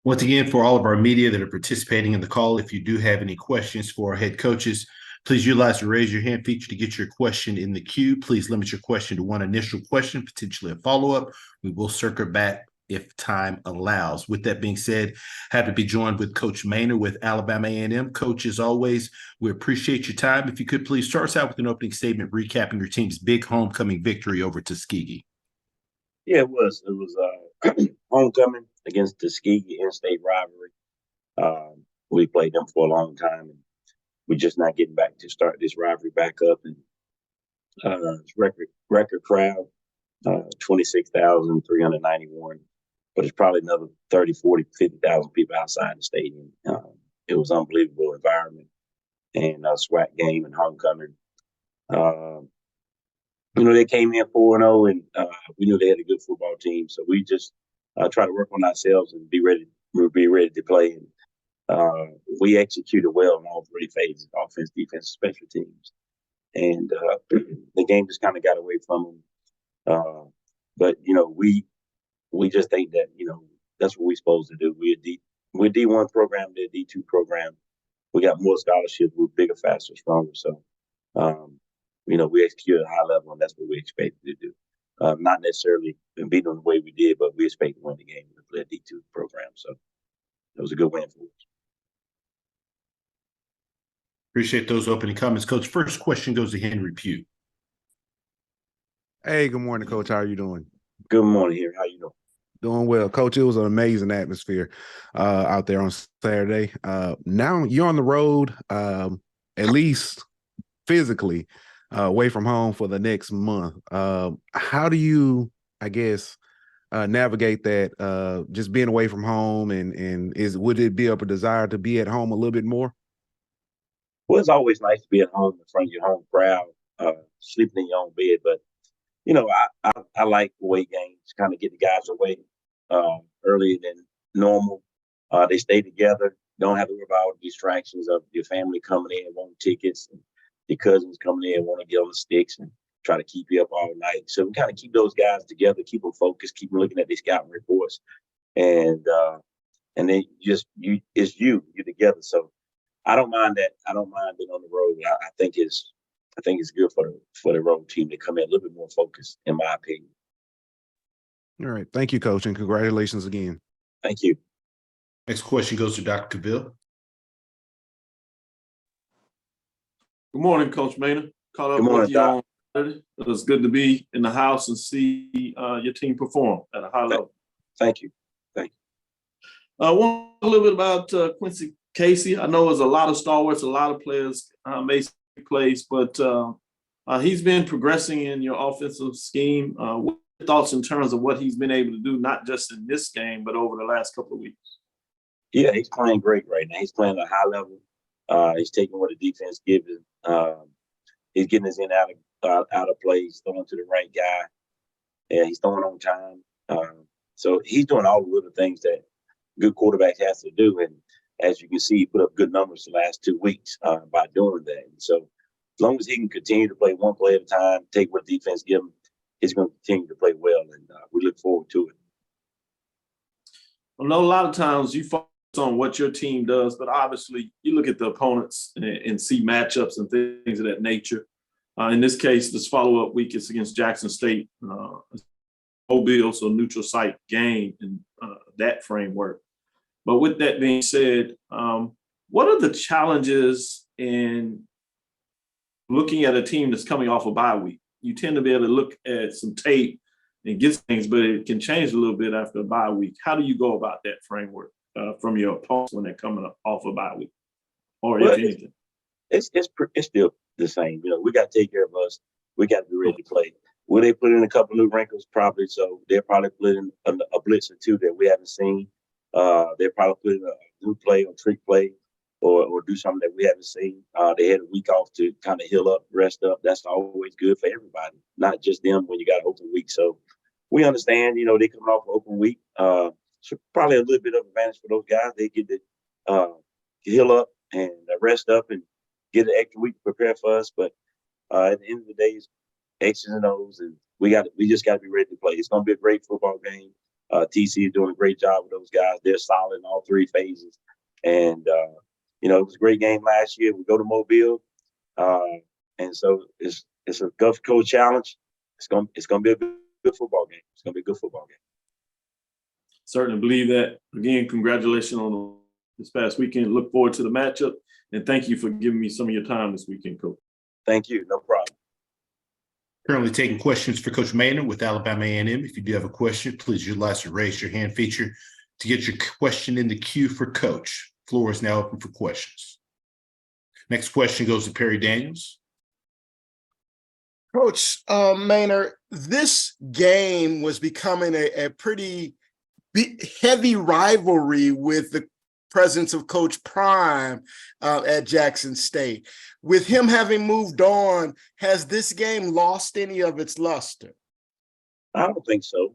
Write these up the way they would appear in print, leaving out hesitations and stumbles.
Once again, for all of our media that are participating in the call, if you do have any questions for our head coaches, please utilize the raise your hand feature to get your question in the queue. Please limit your question to one initial question, potentially a follow-up. We will circle back if time allows. With that being said, happy to be joined with Coach Maynor with Alabama A&M. Coach, as always, we appreciate your time. If you could please start us out with an opening statement recapping your team's big homecoming victory over Tuskegee. Yeah, it was. It was homecoming against Tuskegee in-state rivalry. We played them for a long time, and we're just not getting back to start this rivalry back up. And record crowd, 26,391. But it's probably another 30, 40, 50,000 people outside the stadium. It was an unbelievable environment and a SWAC game and homecoming. They came in 4-0, and we knew they had a good football team. So we just try to work on ourselves and be ready to play. And we executed well in all three phases: offense, defense, special teams. And the game just kind of got away from them. But we just think that that's what we're supposed to do. We're a D1 program, they're a D2 program. We got more scholarships. We're bigger, faster, stronger. So. We execute at a high level, and that's what we expected to do. Not necessarily beat them the way we did, but we expect to win the game and play a D2 program. So it was a good win for us. Appreciate those opening comments, Coach. First question goes to Henry Pugh. Hey, good morning, Coach. How are you doing? Good morning, Henry. How you doing? Doing well, Coach. It was an amazing atmosphere out there on Saturday. Now you're on the road, at least physically, away from home for the next month. How do you, navigate that, just being away from home, and would it be up a desire to be at home a little bit more? Well, it's always nice to be at home in front of your home crowd, sleeping in your own bed. But, I like away games, kind of get the guys away earlier than normal. They stay together. Don't have to worry about all the distractions of your family coming in, wanting tickets, and your cousins coming in, want to get on the sticks and try to keep you up all night. So we kind of keep those guys together, keep them focused, keep them looking at these scouting reports. And then you're together. So I don't mind that. I don't mind being on the road. I think it's good for the road team to come in a little bit more focused, in my opinion. All right. Thank you, Coach, and congratulations again. Thank you. Next question goes to Dr. Cavill. Good morning, Coach Maynor. Caught up Good morning, with you Doc. on Saturday. It was good to be in the house and see your team perform at a high level. Thank you. I want a little bit about Quincy Casey. I know there's a lot of stalwarts, a lot of players made plays, but he's been progressing in your offensive scheme. What are your thoughts in terms of what he's been able to do, not just in this game, but over the last couple of weeks? Yeah, he's playing great right now. He's playing at a high level. He's taking what the defense gives him. He's getting his in out of play. He's throwing to the right guy. Yeah, he's throwing on time. So he's doing all the little things that good quarterbacks has to do. And as you can see, he put up good numbers the last 2 weeks by doing that. And so as long as he can continue to play one play at a time, take what defense gives him, he's going to continue to play well. And we look forward to it. I know a lot of times you focus on what your team does, but obviously you look at the opponents and see matchups and things of that nature. In this case, this follow-up week is against Jackson State, Mobile, so neutral site game in that framework. But with that being said, what are the challenges in looking at a team that's coming off a bye week? You tend to be able to look at some tape and get things, but it can change a little bit after a bye week. How do you go about that framework from your opponents when they're coming off a bye week, or if anything? It's still the same. We got to take care of us. We got to be ready to play. Will they put in a couple new wrinkles? Probably so. They'll probably put in a blitz or two that we haven't seen. They'll probably put in a new play or trick play or do something that we haven't seen. They had a week off to kind of heal up, rest up. That's always good for everybody, not just them when you got an open week. So we understand, they coming off an open week. So probably a little bit of advantage for those guys. They get to heal up and rest up and get an extra week to prepare for us. But at the end of the day, it's X's and O's, and we just got to be ready to play. It's going to be a great football game. TC is doing a great job with those guys. They're solid in all three phases. And, it was a great game last year. We go to Mobile. And so it's a Gulf Coast challenge. It's gonna be a good football game. It's gonna be a good football game. Certainly believe that. Again, congratulations on this past weekend. Look forward to the matchup. And thank you for giving me some of your time this weekend, Coach. Thank you. No problem. Currently taking questions for Coach Maynor with Alabama A&M. If you do have a question, please utilize the raise your hand feature to get your question in the queue for Coach. Floor is now open for questions. Next question goes to Perry Daniels. Coach Maynor, this game was becoming a pretty heavy rivalry with the presence of Coach Prime at Jackson State. With him having moved on, has this game lost any of its luster? I don't think so.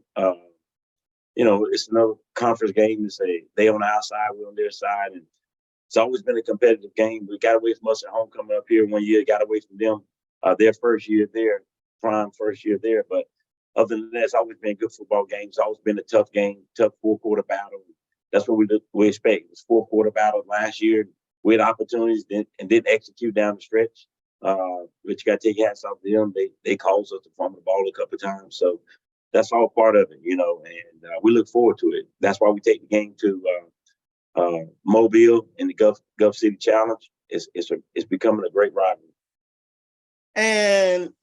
It's another conference game. It's they on our side, we're on their side, and it's always been a competitive game. We got away from us at home coming up here one year, got away from them their first year there, Prime first year there. But other than that, it's always been good football games. It's always been a tough game, tough four-quarter battle. That's what we expect. It was four-quarter battle last year. We had opportunities and didn't execute down the stretch. But you got to take your hats off to them. They caused us to fumble the ball a couple of times. So that's all part of it, and we look forward to it. That's why we take the game to Mobile in the Gulf City Challenge. It's becoming a great rivalry. And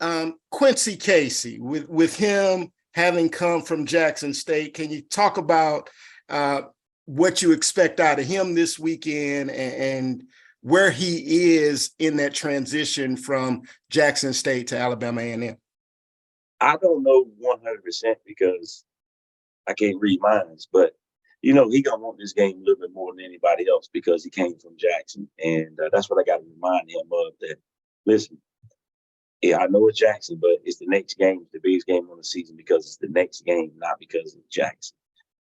Quincy Casey, with him having come from Jackson State, can you talk about what you expect out of him this weekend and where he is in that transition from Jackson State to Alabama A&M? I don't know 100% because I can't read minds, but he gonna want this game a little bit more than anybody else because he came from Jackson, and that's what I got to remind him of. That listen, yeah, I know it's Jackson, but it's the next game, the biggest game on the season because it's the next game, not because it's Jackson.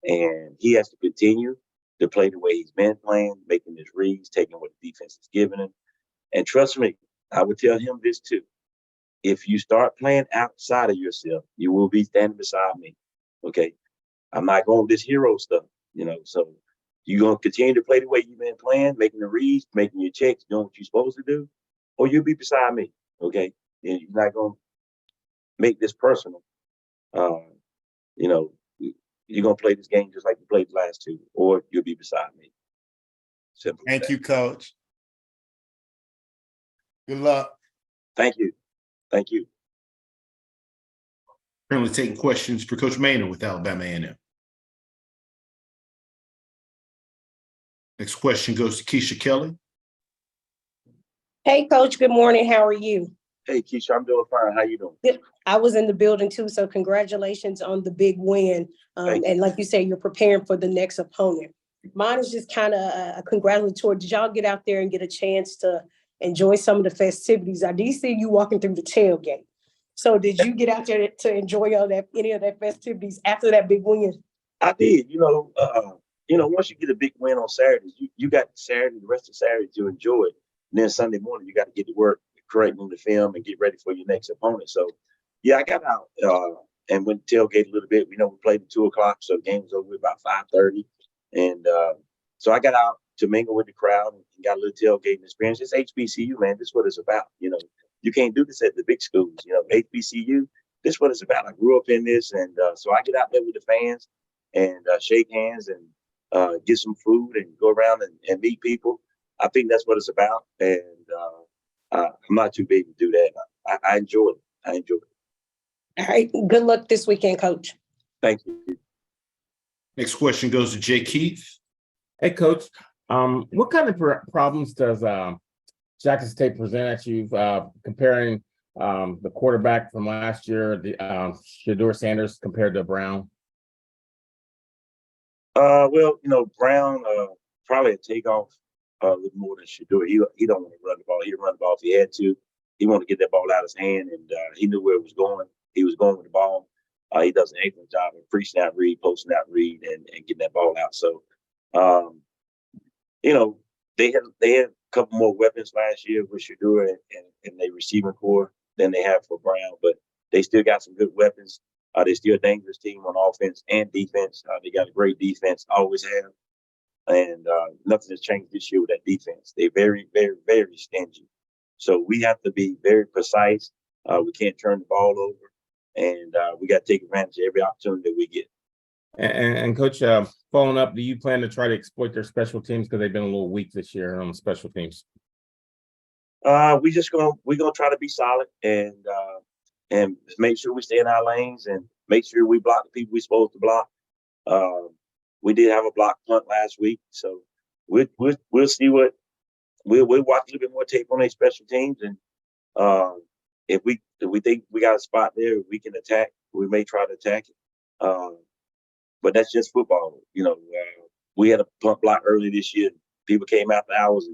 And he has to continue to play the way he's been playing, making his reads, taking what the defense is giving him. And trust me, I would tell him this too. If you start playing outside of yourself, you will be standing beside me. Okay. I'm not going with this hero stuff, so you're going to continue to play the way you've been playing, making the reads, making your checks, doing what you're supposed to do, or you'll be beside me. Okay. And you're not going to make this personal. You're going to play this game just like you played the last two, or you'll be beside me. Simple. Thank you, Coach. Good luck. Thank you. Thank you. Currently taking questions for Coach Maynor with Alabama A&M. Next question goes to Keisha Kelly. Hey, Coach. Good morning. How are you? Hey, Keisha, I'm doing fine. How you doing? Good. I was in the building too, so congratulations on the big win. And like you say, you're preparing for the next opponent. Mine is just kind of a congratulatory. Did y'all get out there and get a chance to enjoy some of the festivities? I did see you walking through the tailgate. So did you get out there to enjoy any of that festivities after that big win? I did. Once you get a big win on Saturdays, you got Saturday, the rest of Saturday to enjoy it. And then Sunday morning, you got to get to work, correcting the film, and get ready for your next opponent. So, yeah, I got out and went to tailgate a little bit. We played at 2:00, so the game was over about 5:30. And so I got out to mingle with the crowd and got a little tailgating experience. It's HBCU, man. This is what it's about. You can't do this at the big schools. HBCU, this is what it's about. I grew up in this. And so I get out there with the fans and shake hands and get some food and go around and meet people. I think that's what it's about. And I'm not too big to do that. I enjoy it. All right. Good luck this weekend, Coach. Thank you. Next question goes to Jay Keith. Hey, Coach. What kind of problems does Jackson State present at you comparing the quarterback from last year, the Shedeur Sanders, compared to Brown? Brown probably a takeoff a little more than Shedeur. He don't want to run the ball. He'd run the ball if he had to. He wanted to get that ball out of his hand, and he knew where it was going. He was going with the ball. He does an excellent job of pre-snap read, post-snap read, and getting that ball out. So, they had a couple more weapons last year with Shedeur and their receiving core than they have for Brown, but they still got some good weapons. They're still a dangerous team on offense and defense. They got a great defense, always have. And nothing has changed this year with that defense. They're very, very, very stingy. So we have to be very precise. We can't turn the ball over. And we got to take advantage of every opportunity that we get. And Coach, following up, do you plan to try to exploit their special teams because they've been a little weak this year on special teams? We're gonna try to be solid and make sure we stay in our lanes and make sure we block the people we're supposed to block. We did have a block punt last week, so we'll see what we'll watch a little bit more tape on their special teams, and if we think we got a spot there we can attack, we may try to attack it. But that's just football, you know. We had a punt block early this year. People came after hours,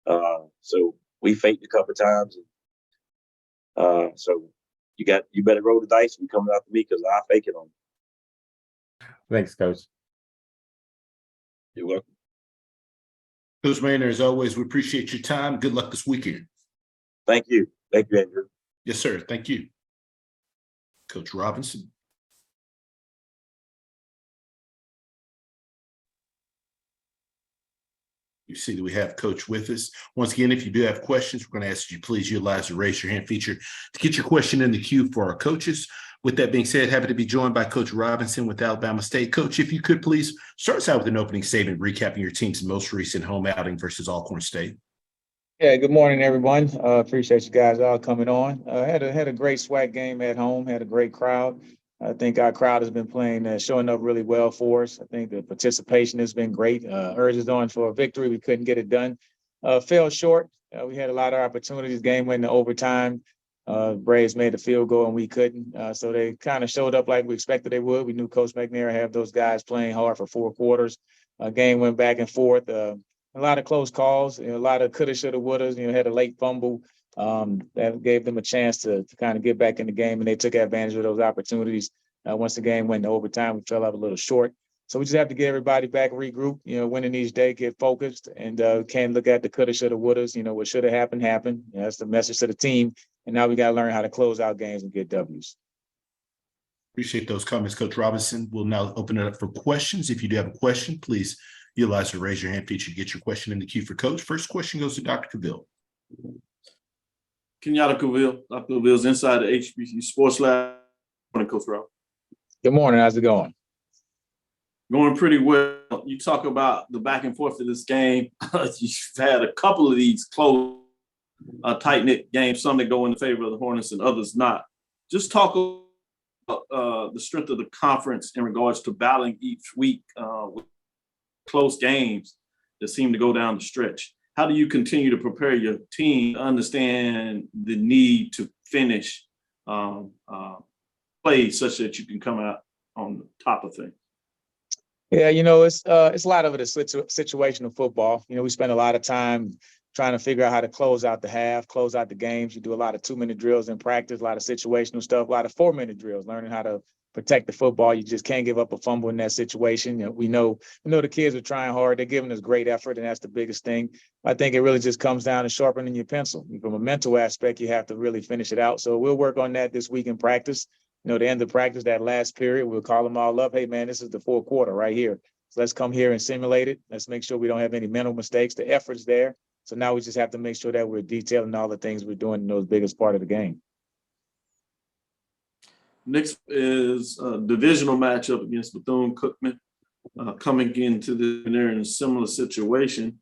and so we faked a couple of times. And, so you better roll the dice when coming after me because I'll fake it on you. Thanks, Coach. You're welcome. Coach Maynor, as always, we appreciate your time. Good luck this weekend. Thank you. Thank you, Andrew. Yes, sir. Thank you. Coach Robinson. You see that we have Coach with us. Once again, if you do have questions, we're going to ask you please utilize the raise your hand feature to get your question in the queue for our coaches. With that being said, happy to be joined by Coach Robinson with Alabama State. Coach, if you could please start us out with an opening statement recapping your team's most recent home outing versus Alcorn State. Yeah, good morning, everyone. Appreciate you guys all coming on. Had a great SWAC game at home, had a great crowd. I think our crowd has been playing, showing up really well for us. I think the participation has been great. Urges on for a victory. We couldn't get it done. Fell short. We had a lot of opportunities. Game went into overtime. Braves made a field goal and we couldn't. So they kind of showed up like we expected they would. We knew Coach McNair had those guys playing hard for 4 quarters. Game went back and forth. A lot of close calls. A lot of coulda, shoulda, wouldas. Had a late fumble. That gave them a chance to kind of get back in the game, and they took advantage of those opportunities. Once the game went to overtime, we fell out a little short. So we just have to get everybody back, regroup, winning each day, get focused, and can't look at the coulda, shoulda, wouldas. What should have happened. That's the message to the team. And now we got to learn how to close out games and get W's. Appreciate those comments, Coach Robinson. We'll now open it up for questions. If you do have a question, please utilize the raise your hand feature to get your question in the queue for Coach. First question goes to Dr. Cavill. Kenyatta Cavill. Dr. Cavill's inside the HBCU Sports Lab. Good morning, Coach Rob. Good morning. How's it going? Going pretty well. You talk about the back and forth of this game. You've had a couple of these close, tight-knit games, some that go in favor of the Hornets and others not. Just talk about the strength of the conference in regards to battling each week with close games that seem to go down the stretch. How do you continue to prepare your team to understand the need to finish plays such that you can come out on the top of things? Yeah, it's a lot of it is situational football. We spend a lot of time trying to figure out how to close out the half, close out the games. You do a lot of 2-minute drills in practice, a lot of situational stuff, a lot of 4-minute drills, learning how to protect the football. You just can't give up a fumble in that situation. We know the kids are trying hard. They're giving us great effort, and that's the biggest thing. I think it really just comes down to sharpening your pencil. From a mental aspect, you have to really finish it out. So we'll work on that this week in practice. The end of practice, that last period, we'll call them all up. Hey, man, this is the 4th quarter right here. So let's come here and simulate it. Let's make sure we don't have any mental mistakes. The effort's there. So now we just have to make sure that we're detailing all the things we're doing in those biggest part of the game. Next is a divisional matchup against Bethune-Cookman, coming into they're in a similar situation.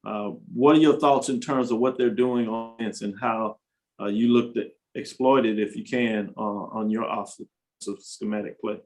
What are your thoughts in terms of what they're doing on offense and how you look to exploit it, if you can, on your offensive schematic play?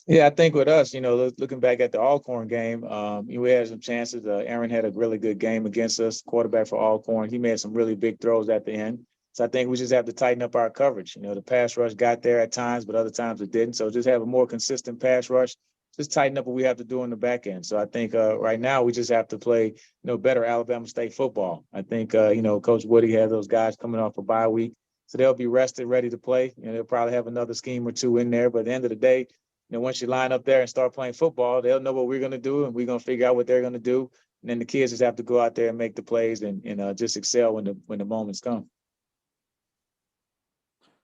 Yeah, I think with us, looking back at the Alcorn game, we had some chances. Aaron had a really good game against us, quarterback for Alcorn. He made some really big throws at the end. So I think we just have to tighten up our coverage. The pass rush got there at times, but other times it didn't. So just have a more consistent pass rush. Just tighten up what we have to do in the back end. So I think right now we just have to play, better Alabama State football. I think, Coach Woodie has those guys coming off a bye week. So they'll be rested, ready to play. They'll probably have another scheme or two in there. But at the end of the day, once you line up there and start playing football, they'll know what we're going to do, and we're going to figure out what they're going to do. And then the kids just have to go out there and make the plays and just excel when the moments come.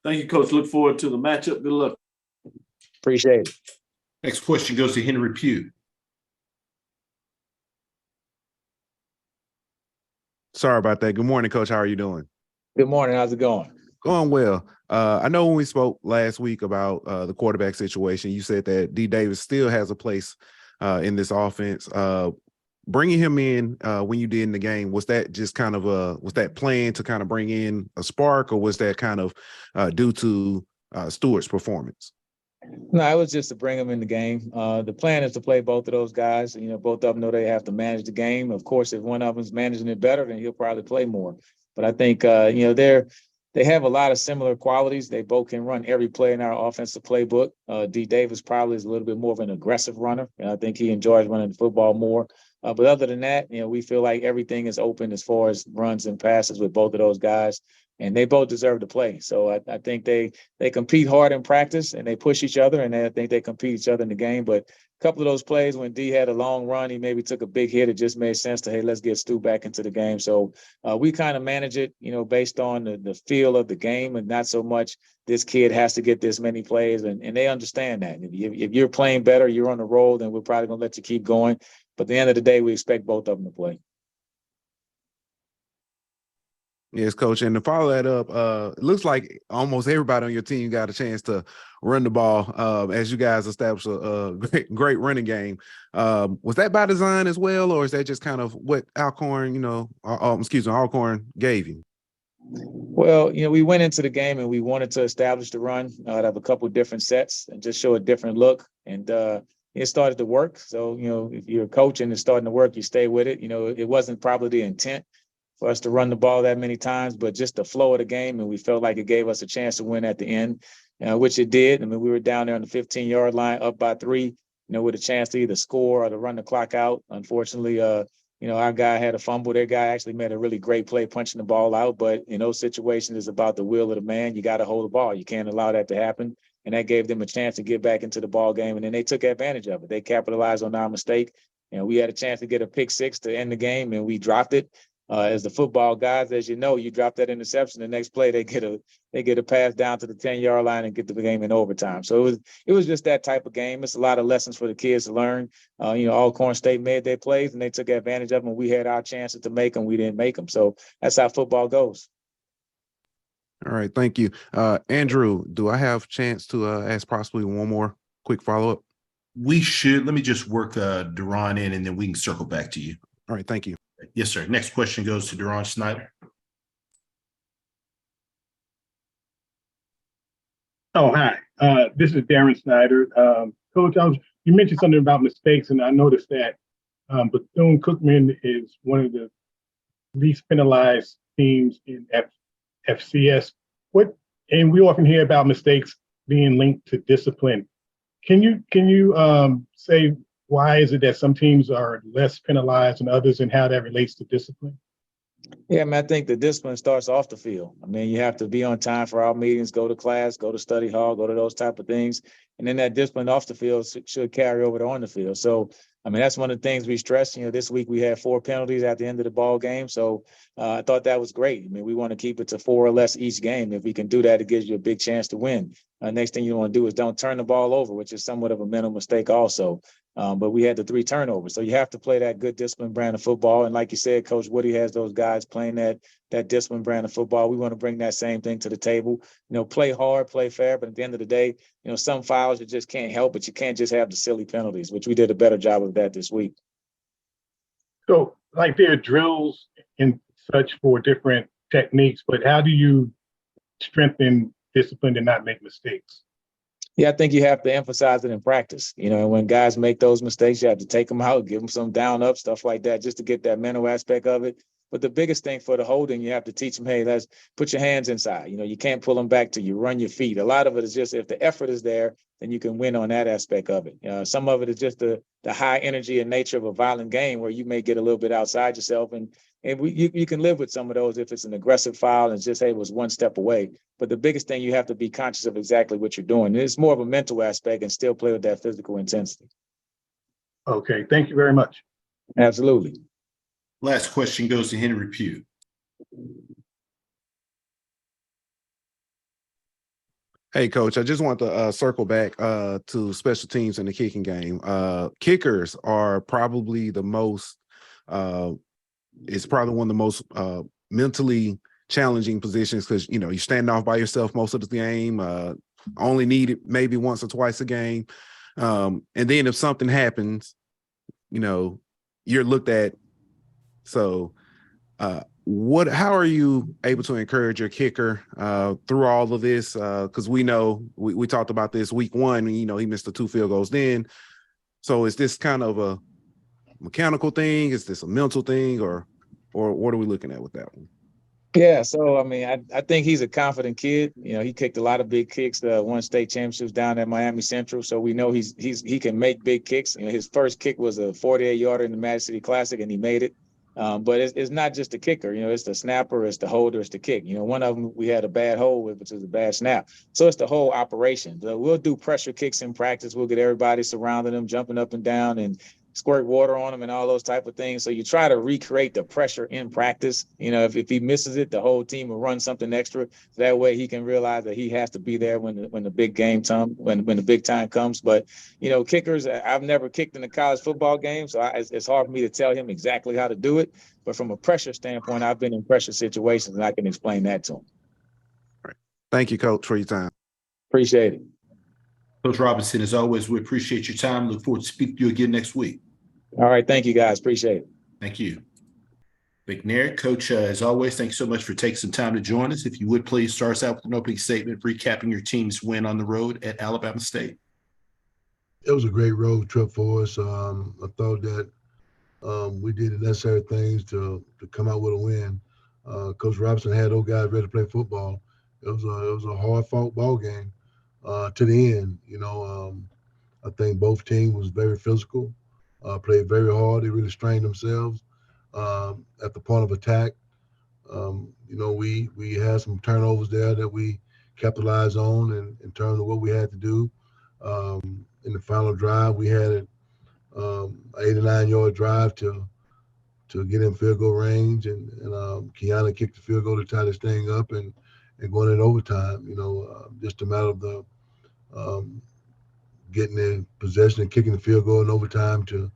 Thank you, Coach. Look forward to the matchup. Good luck. Appreciate it. Next question goes to Henry Pugh. Sorry about that. Good morning, Coach. How are you doing? Good morning. How's it going? Going well. I know when we spoke last week about the quarterback situation, you said that D. Davis still has a place in this offense. Bringing him in when you did in the game, was that just kind of was that plan to kind of bring in a spark, or was that kind of due to Stewart's performance? No, it was just to bring them in the game. The plan is to play both of those guys. You know, both of them know they have to manage the game. Of course, if one of them is managing it better, then he'll probably play more. But I think, you know, they have a lot of similar qualities. They both can run every play in our offensive playbook. D. Davis probably is a little bit more of an aggressive runner, and I think he enjoys running the football more. But other than that, you know, we feel like everything is open as far as runs and passes with both of those guys, and they both deserve to play. So I think they compete hard in practice, and they push each other, and I think they compete each other in the game. But a couple of those plays when D had a long run, he maybe took a big hit. It just made sense to, hey, let's get Stu back into the game. So we kind of manage it, you know, based on the feel of the game, and not so much this kid has to get this many plays, and they understand that. If you're playing better, you're on the roll, then we're probably going to let you keep going. But at the end of the day, we expect both of them to play. Yes, Coach. And to follow that up, it looks like almost everybody on your team got a chance to run the ball as you guys establish a great running game. Was that by design as well, or is that just kind of what Alcorn, Alcorn gave you? Well, you know, we went into the game and we wanted to establish the run, have a couple of different sets and just show a different look. And it started to work. So, you know, if you're a coach and it's starting to work, you stay with it. You know, it wasn't probably the intent for us to run the ball that many times, but just the flow of the game. And we felt like it gave us a chance to win at the end, which it did. I mean, we were down there on the 15-yard line, up by 3, you know, with a chance to either score or to run the clock out. Unfortunately, you know, our guy had a fumble. Their guy actually made a really great play punching the ball out. But in those situations, it's about the will of the man. You got to hold the ball. You can't allow that to happen. And that gave them a chance to get back into the ball game. And then they took advantage of it. They capitalized on our mistake. And we had a chance to get a pick 6 to end the game, and we dropped it. As the football guys, as you know, you drop that interception, the next play they get a pass down to the 10-yard line and get the game in overtime. So it was just that type of game. It's a lot of lessons for the kids to learn. You know, Alcorn State made their plays and they took advantage of them. We had our chances to make them, we didn't make them. So that's how football goes. All right, thank you, Andrew. Do I have a chance to ask possibly one more quick follow up? We should. Let me just work Duran in, and then we can circle back to you. All right, thank you. Yes, sir. Next question goes to Duran Snyder. Oh, hi. This is Darren Snyder. Coach, you mentioned something about mistakes, and I noticed that Bethune-Cookman is one of the least penalized teams in FCS. And we often hear about mistakes being linked to discipline. Can you say why is it that some teams are less penalized than others, and how that relates to discipline? Yeah, I mean, I think the discipline starts off the field. I mean, you have to be on time for our meetings, go to class, go to study hall, go to those type of things. And then that discipline off the field should carry over to on the field. So, I mean, that's one of the things we stress. You know, this week we had 4 penalties at the end of the ball game. So I thought that was great. I mean, we want to keep it to 4 or less each game. If we can do that, it gives you a big chance to win. Next thing you want to do is don't turn the ball over, which is somewhat of a mental mistake also. But we had the 3 turnovers. So you have to play that good disciplined brand of football. And like you said, Coach Woodie has those guys playing that disciplined brand of football. We want to bring that same thing to the table. You know, play hard, play fair. But at the end of the day, you know, some fouls you just can't help, but you can't just have the silly penalties, which we did a better job of that this week. So, like, there are drills and such for different techniques, but how do you strengthen discipline to not make mistakes? Yeah, I think you have to emphasize it in practice. You know, when guys make those mistakes, you have to take them out, give them some down up, stuff like that, just to get that mental aspect of it. But the biggest thing for the holding, you have to teach them, hey, let's put your hands inside. You know, you can't pull them back till you run your feet. A lot of it is just if the effort is there, then you can win on that aspect of it. Some of it is just the high energy and nature of a violent game where you may get a little bit outside yourself. And you can live with some of those if it's an aggressive foul and just, hey, it was one step away. But the biggest thing, you have to be conscious of exactly what you're doing. It's more of a mental aspect and still play with that physical intensity. Okay, thank you very much. Absolutely. Last question goes to Henry Pugh. Hey, Coach, I just want to circle back to special teams in the kicking game. Kickers are probably the most, it's probably one of the most mentally challenging positions because, you know, you're standing off by yourself most of the game, only need it maybe once or twice a game. And then if something happens, you know, you're looked at. So, how are you able to encourage your kicker through all of this? Because we know we talked about this week one, you know, he missed the 2 field goals then. So is this kind of a mechanical thing? Is this a mental thing, or what are we looking at with that one? Yeah, so I mean, I think he's a confident kid. You know, he kicked a lot of big kicks, won state championships down at Miami Central. So we know he can make big kicks. You know, his first kick was a 48-yarder in the Magic City Classic, and he made it. But it's not just the kicker. You know, it's the snapper, it's the holder, it's the kick. You know, one of them we had a bad hold with, which is a bad snap. So it's the whole operation. We'll do pressure kicks in practice. We'll get everybody surrounding them, jumping up and down, and squirt water on him and all those type of things. So you try to recreate the pressure in practice. You know, if he misses it, the whole team will run something extra. That way he can realize that he has to be there when the big game comes, when the big time comes. But, you know, kickers, I've never kicked in a college football game, so it's hard for me to tell him exactly how to do it. But from a pressure standpoint, I've been in pressure situations and I can explain that to him. All right. Thank you, Coach, for your time. Appreciate it. Coach Robinson, as always, we appreciate your time. Look forward to speaking to you again next week. All right. Thank you, guys. Appreciate it. Thank you. McNair, Coach, as always, thanks so much for taking some time to join us. If you would please start us out with an opening statement, recapping your team's win on the road at Alabama State. It was a great road trip for us. I thought that we did the necessary things to come out with a win. Coach Robinson had those guys ready to play football. It was a hard-fought ball game to the end. You know, I think both teams was very physical, played very hard. They really strained themselves at the point of attack. You know, we had some turnovers there that we capitalized on in terms of what we had to do. In the final drive, we had an 89-yard drive to get in field goal range, and Kiana kicked the field goal to tie this thing up and going in overtime. You know, just a matter of the getting in possession and kicking the field goal in overtime to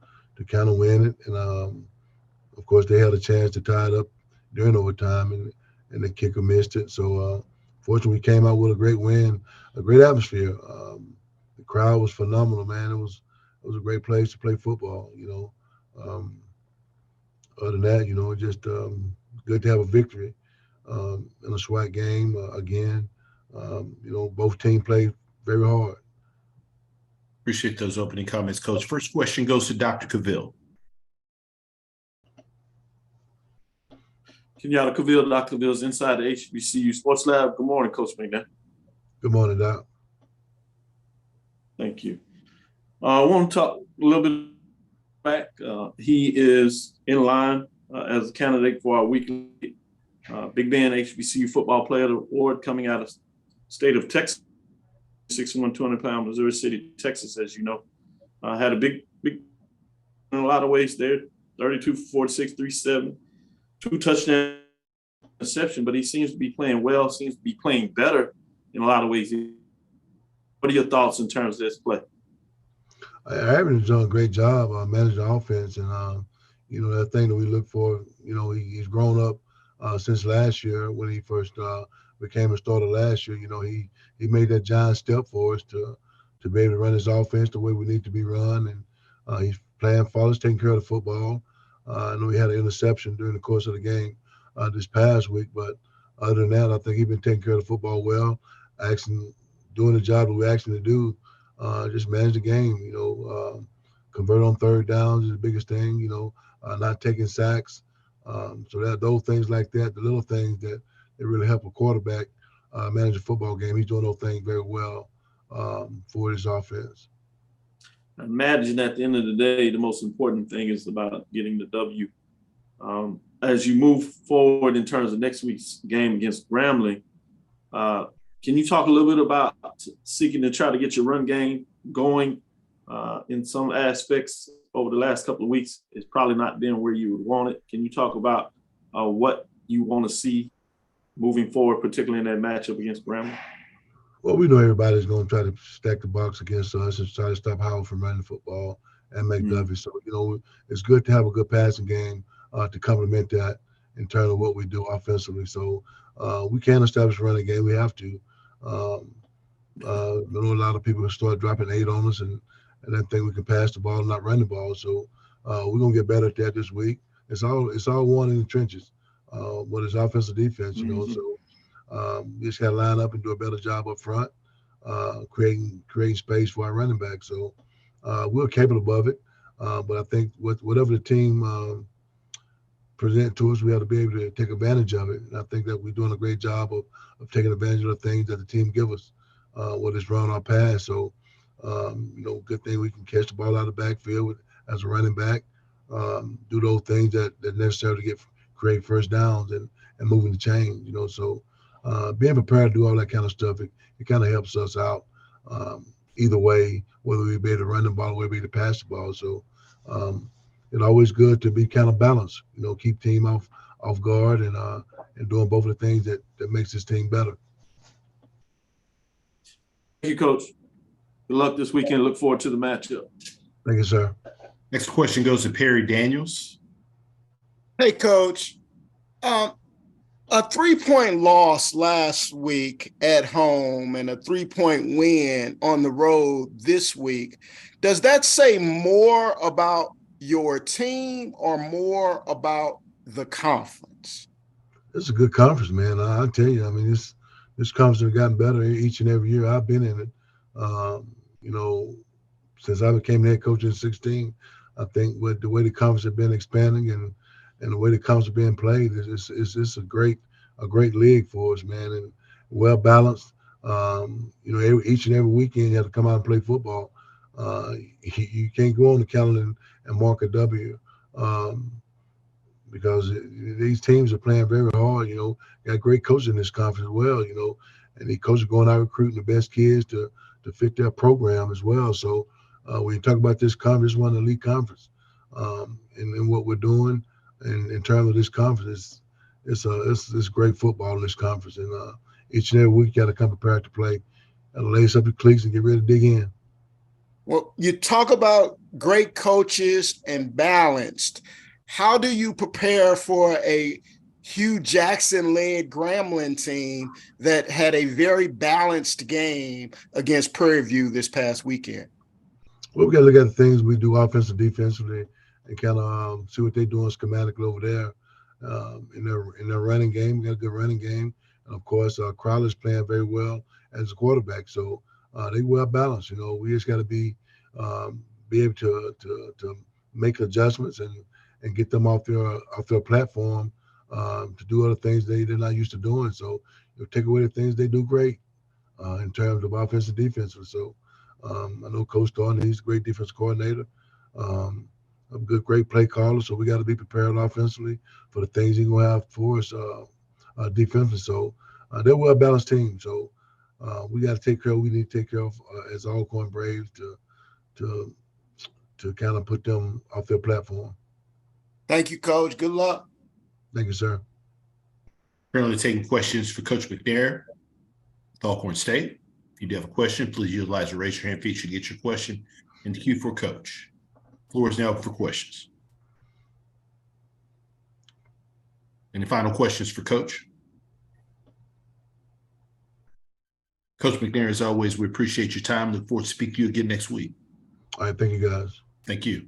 kind of win it. And of course, they had a chance to tie it up during overtime, and the kicker missed it. So fortunately, we came out with a great win, a great atmosphere. The crowd was phenomenal, man. It was a great place to play football. You know, other than that, you know, just good to have a victory in a SWAC game again. You know, both teams played very hard. Appreciate those opening comments, Coach. First question goes to Dr. Cavill. Kenyatta Cavill, Dr. Cavill's inside the HBCU Sports Lab. Good morning, Coach McNair. Good morning, Doc. Thank you. I want to talk a little bit back. He is in line as a candidate for our weekly Big Ben HBCU Football Player Award coming out of state of Texas, 6'1", 200-pound Missouri City, Texas, as you know. Had a big, in a lot of ways there, 32 for 46, 370, 2 touchdown interception, but he seems to be playing well, seems to be playing better in a lot of ways. What are your thoughts in terms of this play? Aberdeen's done a great job managing the offense, and you know, that thing that we look for. You know, he's grown up since last year when he first became a starter last year. You know, he made that giant step for us to be able to run his offense the way we need to be run, and he's playing for us, taking care of the football. I know he had an interception during the course of the game this past week, but other than that, I think he's been taking care of the football well, doing the job that we asked him to do. Just manage the game, you know, convert on third downs is the biggest thing, you know, not taking sacks. So that those things like that, the little things that really help a quarterback manage a football game. He's doing those things very well for his offense. I imagine at the end of the day, the most important thing is about getting the W. As you move forward in terms of next week's game against Grambling, can you talk a little bit about seeking to try to get your run game going in some aspects over the last couple of weeks? It's probably not been where you would want it. Can you talk about what you want to see moving forward, particularly in that matchup against Grambling? Well, we know everybody's going to try to stack the box against us and try to stop Howard from running the football and McDuffie. So, it's good to have a good passing game to complement that in terms of what we do offensively. So we can establish a running game. We have to. I know a lot of people start dropping 8 on us and I think we can pass the ball and not run the ball. So we're going to get better at that this week. It's all one in the trenches. What is offensive defense, So we just got to line up and do a better job up front, creating space for our running back. So we're capable of it. But I think whatever the team present to us, we have to be able to take advantage of it. And I think that we're doing a great job of taking advantage of the things that the team give us, whether it's run or pass. So, good thing we can catch the ball out of the backfield as a running back, do those things that necessarily create first downs and moving the chains, So being prepared to do all that kind of stuff, it kind of helps us out either way, whether we be able to run the ball or whether we be able to pass the ball. So it's always good to be kind of balanced, keep team off guard and doing both of the things that makes this team better. Thank you, Coach. Good luck this weekend. Look forward to the matchup. Thank you, sir. Next question goes to Perry Daniels. Hey, Coach. A 3-point loss last week at home and a 3-point win on the road this week. Does that say more about your team or more about the conference? It's a good conference, man. I tell you, I mean, this conference has gotten better each and every year I've been in it. Since I became head coach in 2016, I think with the way the conference has been expanding and the way the conference is being played, it's a great league for us, man, and well balanced. Each and every weekend you have to come out and play football. You can't go on the calendar and mark a W because these teams are playing very hard. Got great coaches in this conference as well. And the coaches are going out recruiting the best kids to fit their program as well. So when you talk about this conference, it's one of the elite conference, and what we're doing in terms of this conference, it's great football in this conference, and each and every week you got to come prepared to play, and lace up the cleats and get ready to dig in. Well, you talk about great coaches and balanced. How do you prepare for a Hugh Jackson-led Grambling team that had a very balanced game against Prairie View this past weekend? Well, we got to look at the things we do offensive, defensively, and kind of see what they're doing schematically over there in their running game. We got a good running game, and of course, Crowler's playing very well as a quarterback. So they well balanced. We just got to be able to make adjustments and get them off their platform to do other things they're not used to doing. So take away the things they do great in terms of offensive, defensive. So I know Coach Thornton, he's a great defense coordinator, a great play caller. So we got to be prepared offensively for the things he's going to have for us defensively. So they're a well-balanced team. So we got to take care of what we need to take care of as Alcorn Braves to kind of put them off their platform. Thank you, Coach. Good luck. Thank you, sir. Currently taking questions for Coach McNair with Alcorn State. If you do have a question, please utilize the raise your hand feature to get your question in the queue for Coach. Floor is now open for questions. Any final questions for Coach? Coach McNair, as always, we appreciate your time. Look forward to speaking to you again next week. All right. Thank you, guys. Thank you.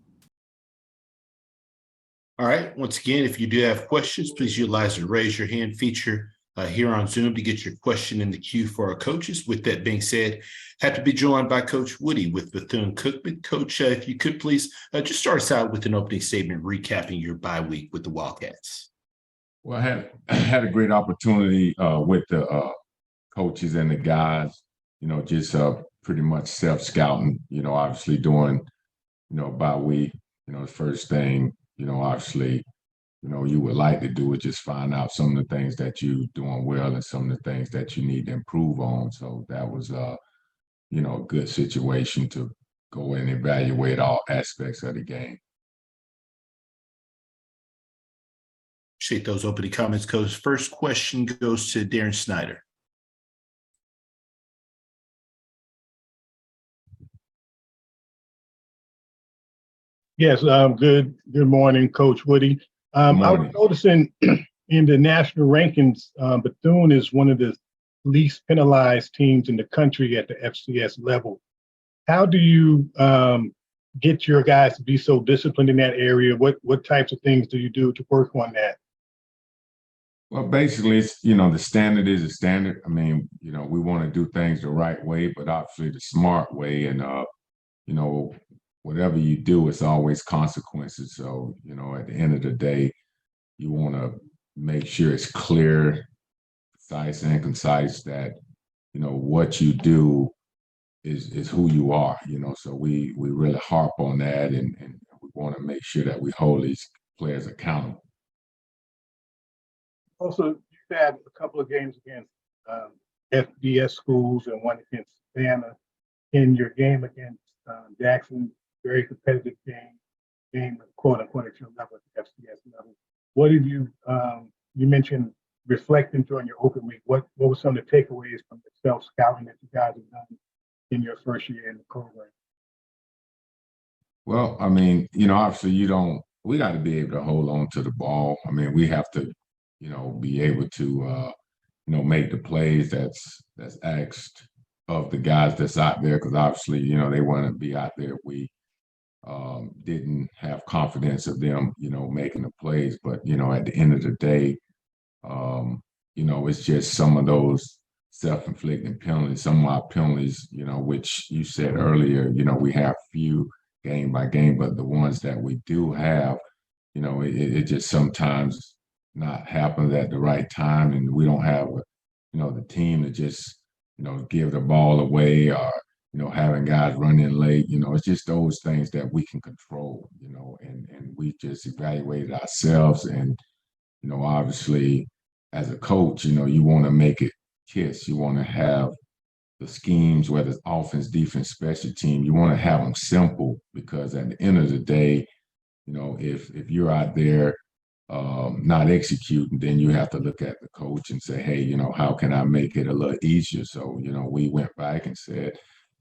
All right. Once again, if you do have questions, please utilize the raise your hand feature here on Zoom to get your question in the queue for our coaches. With that being said, happy to be joined by Coach Woodie with Bethune-Cookman. Coach, if you could please just start us out with an opening statement recapping your bye week with the Wildcats. Well, I had a great opportunity with the coaches and the guys, just pretty much self-scouting, obviously doing, bye week, the first thing, obviously, you would like to do is just find out some of the things that you're doing well and some of the things that you need to improve on. So that was, a good situation to go and evaluate all aspects of the game. Appreciate those opening comments, Coach. First question goes to Darren Snyder. Yes, good morning, Coach Woodie. I was Morning. noticing in the national rankings, Bethune is one of the least penalized teams in the country at the FCS level. How do you get your guys to be so disciplined in that area? What types of things do you do to work on that? Well, basically, it's, the standard is a standard. I mean, we want to do things the right way, but obviously the smart way. And, whatever you do, it's always consequences. So, at the end of the day, you want to make sure it's clear, concise that, what you do is who you are, so we really harp on that, and we want to make sure that we hold these players accountable. Also, you've had a couple of games against FBS schools and one against Savannah. In your game against Jackson, very competitive game of quote unquote at your level, at the FCS level. What did you mentioned reflecting during your open week? What were some of the takeaways from the self-scouting that you guys have done in your first year in the program? Well, I mean, obviously we got to be able to hold on to the ball. I mean, we have to, be able to, make the plays that's asked of the guys that's out there, because obviously, they want to be out there. We didn't have confidence of them, making the plays. But, at the end of the day, it's just some of those self-inflicted penalties, some of our penalties, which you said earlier, we have few game by game, but the ones that we do have, it just sometimes not happens at the right time, and we don't have, the team to just, give the ball away, or, having guys run in late, it's just those things that we can control, and we just evaluated ourselves. And, obviously as a coach, you want to make it kiss. You want to have the schemes, whether it's offense, defense, special team, you want to have them simple, because at the end of the day, if you're out there not executing, then you have to look at the coach and say, hey, how can I make it a little easier? So, we went back and said,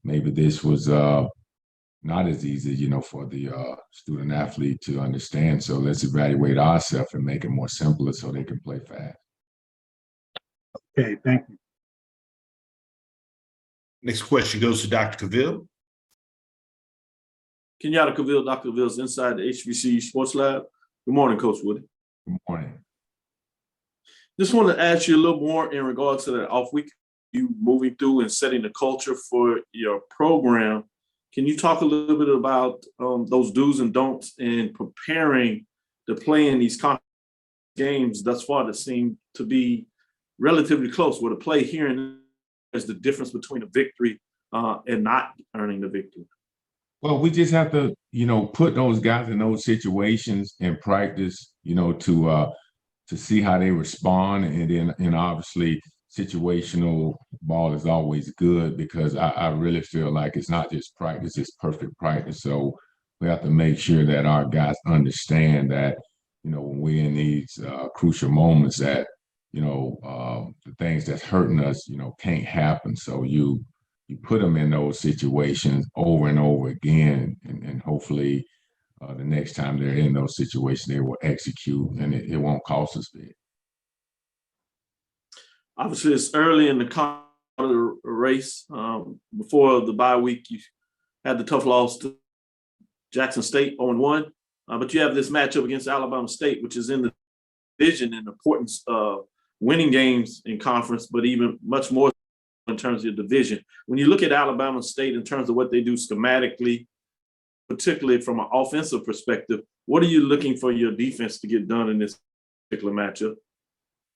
maybe this was not as easy, for the student athlete to understand. So let's evaluate ourselves and make it more simpler so they can play fast. Okay, thank you. Next question goes to Dr. Cavill. Kenyatta Cavill, Dr. Cavill's inside the HBCU Sports Lab. Good morning, Coach Woodie. Good morning. Just want to ask you a little more in regards to that off week, you moving through and setting the culture for your program. Can you talk a little bit about those do's and don'ts in preparing to play in these games thus far that seem to be relatively close, where the play here and there is the difference between a victory and not earning the victory? Well, we just have to, put those guys in those situations in practice, to see how they respond. And then, obviously, situational ball is always good, because I really feel like it's not just practice, it's perfect practice. So we have to make sure that our guys understand that, when we're in these crucial moments, that, the things that's hurting us, can't happen. So you put them in those situations over and over again, and hopefully the next time they're in those situations, they will execute, and it won't cost us big. Obviously, it's early in the race. Before the bye week, you had the tough loss to Jackson State 0-1, but you have this matchup against Alabama State, which is in the division, and the importance of winning games in conference, but even much more in terms of your division. When you look at Alabama State in terms of what they do schematically, particularly from an offensive perspective, what are you looking for your defense to get done in this particular matchup?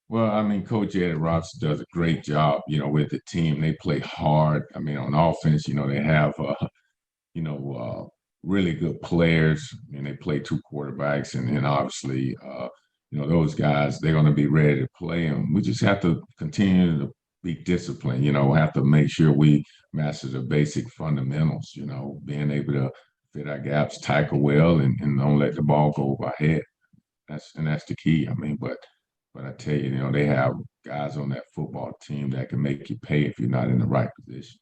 Well, I mean, Coach Eddie Robson does a great job, with the team. They play hard. I mean, on offense, they have, really good players, and they play two quarterbacks, and obviously, those guys, they're going to be ready to play, and we just have to continue to be disciplined, have to make sure we master the basic fundamentals, being able to fit our gaps, tackle well, and don't let the ball go over our head. That's the key. I mean, but I tell you, they have guys on that football team that can make you pay if you're not in the right position.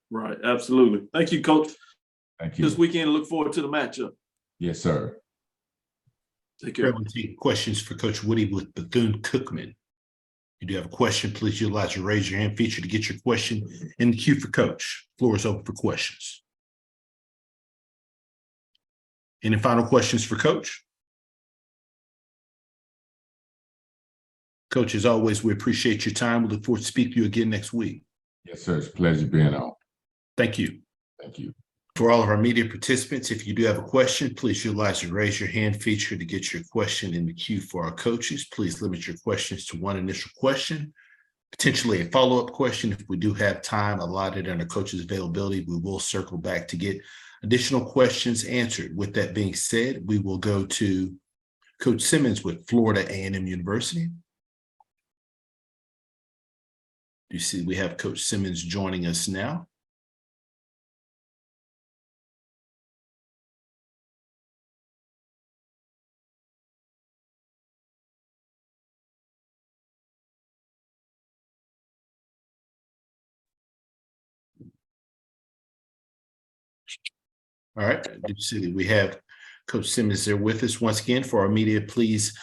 Right, absolutely. Thank you, Coach. Thank you. this weekend. Look forward to the matchup. Yes, sir. Take care. We'll take questions for Coach Woodie with Bethune-Cookman. If you do have a question, please utilize the raise your hand feature to get your question in the queue for Coach. Floor is open for questions. Any final questions for Coach? Coach, as always, we appreciate your time. We look forward to speaking to you again next week. Yes, sir. It's a pleasure being on. Thank you. Thank you. For all of our media participants, if you do have a question, please utilize the raise your hand feature to get your question in the queue for our coaches. Please limit your questions to one initial question, potentially a follow-up question. If we do have time allotted under coach's availability, we will circle back to get additional questions answered. With that being said, we will go to Coach Simmons with Florida A&M University. You see, we have Coach Simmons joining us now. All right, I do see that we have Coach Simmons there with us. Once again, for our media, please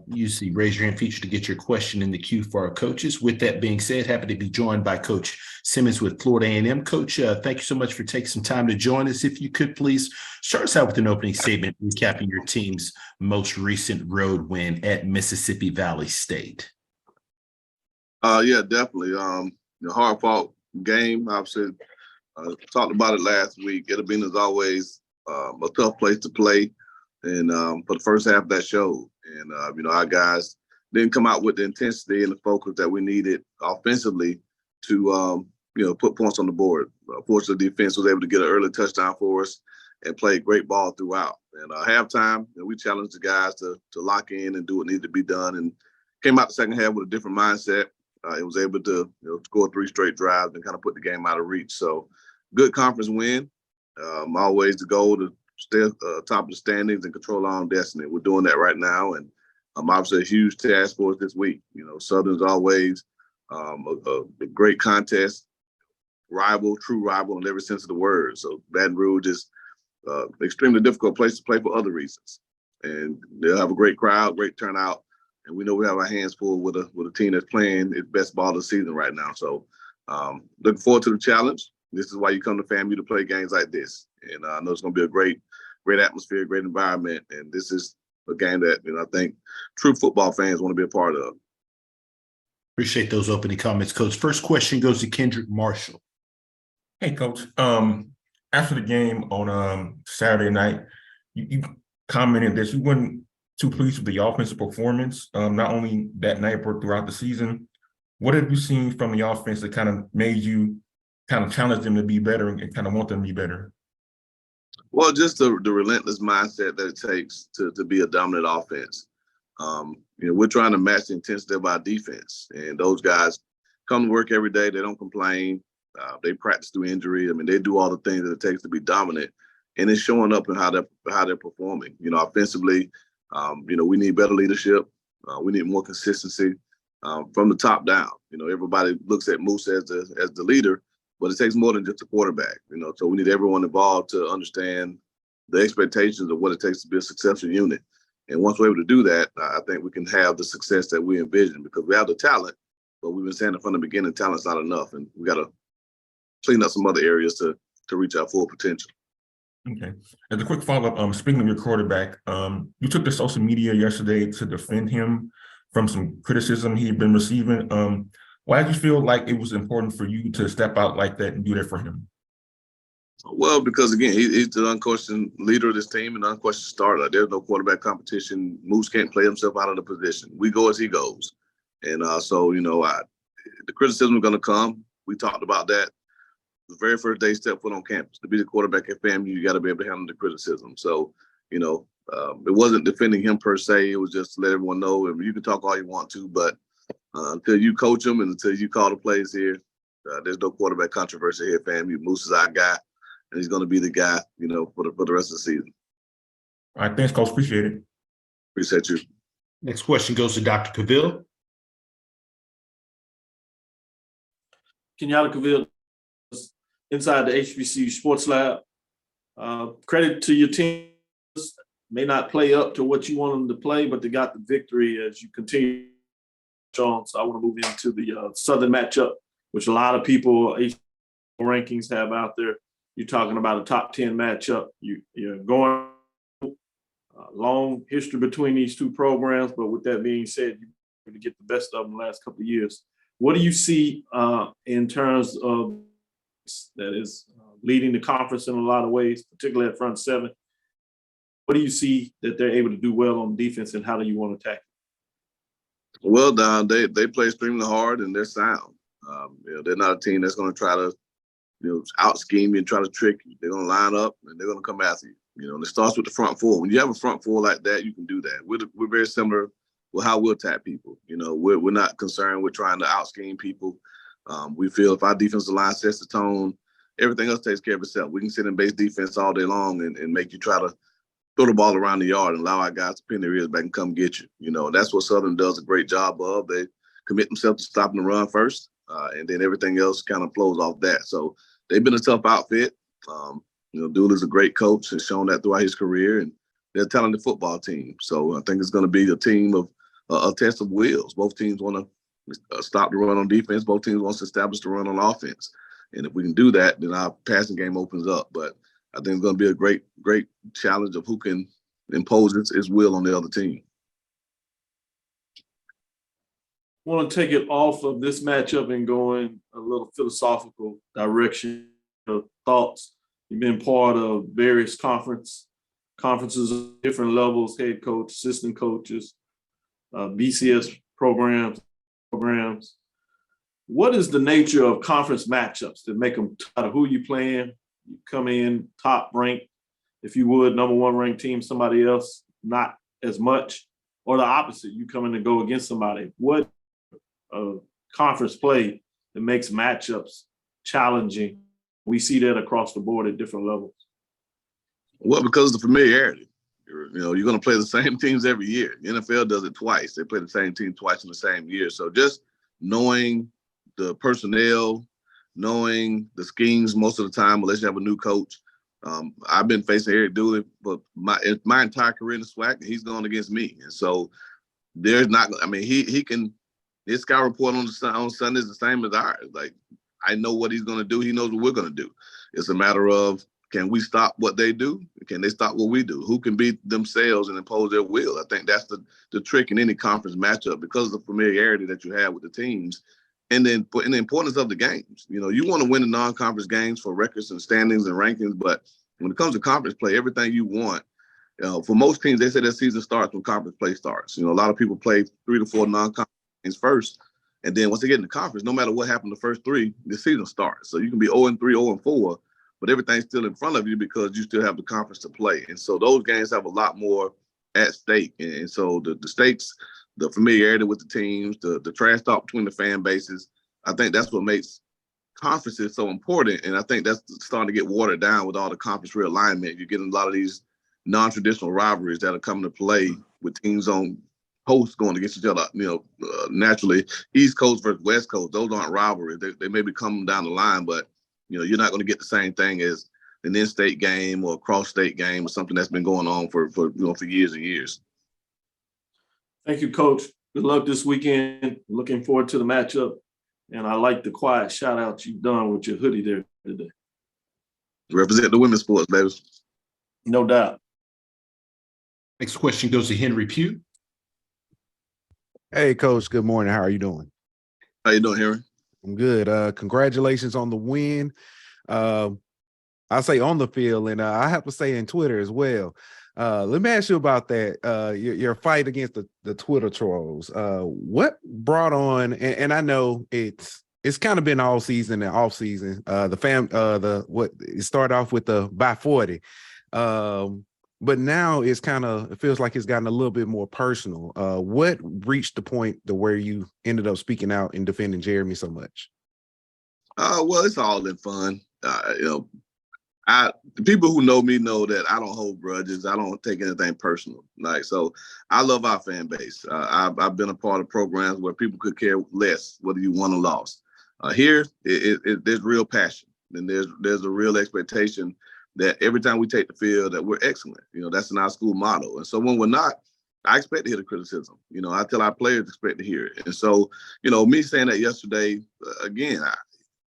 use the raise your hand feature to get your question in the queue for our coaches. With that being said, happy to be joined by Coach Simmons with Florida A&M. Coach, thank you so much for taking some time to join us. If you could please start us out with an opening statement recapping your team's most recent road win at Mississippi Valley State. Yeah, definitely. Hard fought game. Obviously, talked about it last week. It'll be, as always, a tough place to play, and for the first half that showed. And our guys didn't come out with the intensity and the focus that we needed offensively to put points on the board. Fortunately, the defense was able to get an early touchdown for us and play great ball throughout. And halftime, we challenged the guys to lock in and do what needed to be done, and came out the second half with a different mindset. It was able to score 3 straight drives and kind of put the game out of reach. So good conference win. Always the goal to stay top of the standings and control our own destiny. We're doing that right now, and obviously a huge task for us this week. Southern's always a great contest, true rival in every sense of the word. So Baton Rouge is an extremely difficult place to play for other reasons, and they'll have a great crowd, great turnout. And we know we have our hands full with a team that's playing its best ball of the season right now. So looking forward to the challenge. This is why you come to FAMU to play games like this. And I know it's going to be a great atmosphere, great environment. And this is a game that I think true football fans want to be a part of. Appreciate those opening comments, Coach. First question goes to Kendrick Marshall. Hey, Coach. After the game on Saturday night, you commented that you weren't too pleased with the offensive performance, not only that night but throughout the season. What have you seen from the offense that kind of made you kind of challenge them to be better and kind of want them to be better? Well, just the relentless mindset that it takes to be a dominant offense. We're trying to match the intensity of our defense, and those guys come to work every day. They don't complain. They practice through injury. They do all the things that it takes to be dominant, and it's showing up in how they're performing. Offensively, we need better leadership. We need more consistency from the top down. Everybody looks at Moose as the leader, but it takes more than just a quarterback. So we need everyone involved to understand the expectations of what it takes to be a successful unit. And once we're able to do that, I think we can have the success that we envision, because we have the talent, but we've been saying from the beginning, talent's not enough, and we got to clean up some other areas to reach our full potential. Okay. As a quick follow-up, speaking of your quarterback, you took to social media yesterday to defend him from some criticism he'd been receiving. Why did you feel like it was important for you to step out like that and do that for him? Well, because again, he's the unquestioned leader of this team and the unquestioned starter. There's no quarterback competition. Moose can't play himself out of the position. We go as he goes. And the criticism is going to come. We talked about that the very first day he stepped foot on campus. To be the quarterback at FAMU, you got to be able to handle the criticism. So, it wasn't defending him per se. It was just to let everyone know, you can talk all you want to, but until you coach him and until you call the plays here, there's no quarterback controversy here at FAMU. Moose is our guy, and he's going to be the guy, for the rest of the season. All right, thanks, Coach. Appreciate it. Appreciate you. Next question goes to Dr. Cavill. Kenyatta Cavill, inside the HBCU Sports Lab. Credit to your team. May not play up to what you want them to play, but they got the victory as you continue on. So I want to move into the Southern matchup, which a lot of people rankings have out there. You're talking about a top 10 matchup. You're going long history between these two programs, but with that being said, you're going to get the best of them the last couple of years. What do you see in terms of that is leading the conference in a lot of ways, particularly at front seven? What do you see that they're able to do well on defense, and how do you want to attack it? Well, Don, they play extremely hard and they're sound. They're not a team that's going to try to out scheme you and try to trick you. They're going to line up and they're going to come after you. And it starts with the front four. When you have a front four like that, you can do that. We're very similar with how we'll attack people. We're not concerned with trying to out scheme people. We feel if our defensive line sets the tone, everything else takes care of itself. We can sit in base defense all day long and make you try to throw the ball around the yard and allow our guys to pin their ears back and come get you. That's what Southern does a great job of. They commit themselves to stopping the run first, and then everything else kind of flows off that. So they've been a tough outfit. Dooley's a great coach, has shown that throughout his career, and they're a talented football team. So I think it's going to be a team of a test of wills. Both teams want to stop the run on defense. Both teams want to establish the run on offense. And if we can do that, then our passing game opens up. But I think it's going to be a great, great challenge of who can impose its will on the other team. I want to take it off of this matchup and go in a little philosophical direction of thoughts. You've been part of various conferences of different levels, head coach, assistant coaches, BCS programs. What is the nature of conference matchups that make them tight? Who you playing? You come in top ranked, if you would, number one ranked team, somebody else not as much, or the opposite, you come in to go against somebody. What conference play that makes matchups challenging? We see that across the board at different levels. Well, because of the familiarity. You're going to play the same teams every year. The NFL does it twice. They play the same team twice in the same year. So just knowing the personnel, knowing the schemes most of the time, unless you have a new coach. I've been facing Eric Dooley, but my entire career in the SWAC, he's going against me. And so there's not, he can, his scout report on Sunday is the same as ours. Like, I know what he's going to do. He knows what we're going to do. It's a matter of, can we stop what they do? Can they stop what we do? Who can beat themselves and impose their will? I think that's the trick in any conference matchup, because of the familiarity that you have with the teams. And then in the importance of the games, you want to win the non-conference games for records and standings and rankings. But when it comes to conference play, everything you want, for most teams, they say their season starts when conference play starts. A lot of people play 3 to 4 non-conference games first. And then once they get in the conference, no matter what happened the first 3, the season starts. So you can be 0-3, 0-4, but everything's still in front of you because you still have the conference to play. And so those games have a lot more at stake. And so the stakes, the familiarity with the teams, the trash talk between the fan bases, I think that's what makes conferences so important. And I think that's starting to get watered down with all the conference realignment. You're getting a lot of these non-traditional rivalries that are coming to play with teams on hosts going against each other. Naturally, East Coast versus West Coast, those aren't rivalries. They may be coming down the line, but you're not going to get the same thing as an in-state game or a cross-state game or something that's been going on for years and years. Thank you, Coach. Good luck this weekend. Looking forward to the matchup. And I like the quiet shout out you've done with your hoodie there today. Represent the women's sports, baby. No doubt. Next question goes to Henry Pugh. Hey, Coach. Good morning. How are you doing? How you doing, Henry? I'm good. Congratulations on the win. I say on the field, and I have to say in Twitter as well. Let me ask you about that. Your fight against the Twitter trolls. What brought on? And I know it's kind of been all season and off season. It started off with the by 40, but now it feels like it's gotten a little bit more personal. What reached the point to where you ended up speaking out and defending Jeremy so much? Well, it's all in fun. The people who know me know that I don't hold grudges. I don't take anything personal. So I love our fan base. I've been a part of programs where people could care less whether you won or lost. Here, there's real passion, and there's a real expectation that every time we take the field that we're excellent. That's in our school motto. And so when we're not, I expect to hear the criticism. I tell our players expect to hear it. And so, me saying that yesterday, again,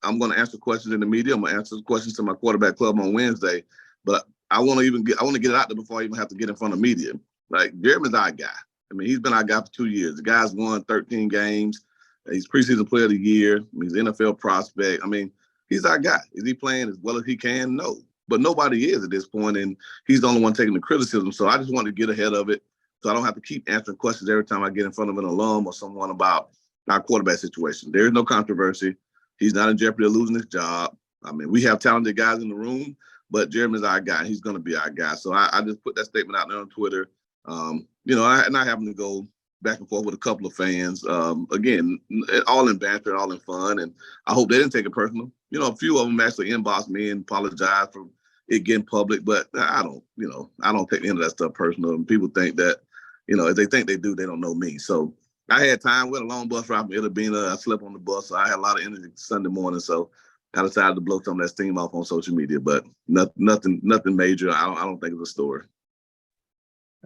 I'm going to answer questions in the media. I'm going to answer questions to my quarterback club on Wednesday. But I want to get it out there before I even have to get in front of media. Like, Jeremy's our guy. I mean, he's been our guy for 2 years. The guy's won 13 games. He's preseason player of the year. He's an NFL prospect. I mean, he's our guy. Is he playing as well as he can? No. But nobody is at this point, and he's the only one taking the criticism. So I just wanted to get ahead of it so I don't have to keep answering questions every time I get in front of an alum or someone about our quarterback situation. There is no controversy. He's not in jeopardy of losing his job. I mean, we have talented guys in the room, but Jeremy's our guy. He's going to be our guy. So I just put that statement out there on Twitter. And I happen to go back and forth with a couple of fans. Again, all in banter, all in fun. And I hope they didn't take it personal. A few of them actually inboxed me and apologized for it getting public, but I don't take any of that stuff personal. And people think that, if they think they do, they don't know me. So I had time with a long bus ride from Itabena. I slept on the bus, so I had a lot of energy Sunday morning. So I decided to blow some of that steam off on social media, but nothing major. I don't think it's a story.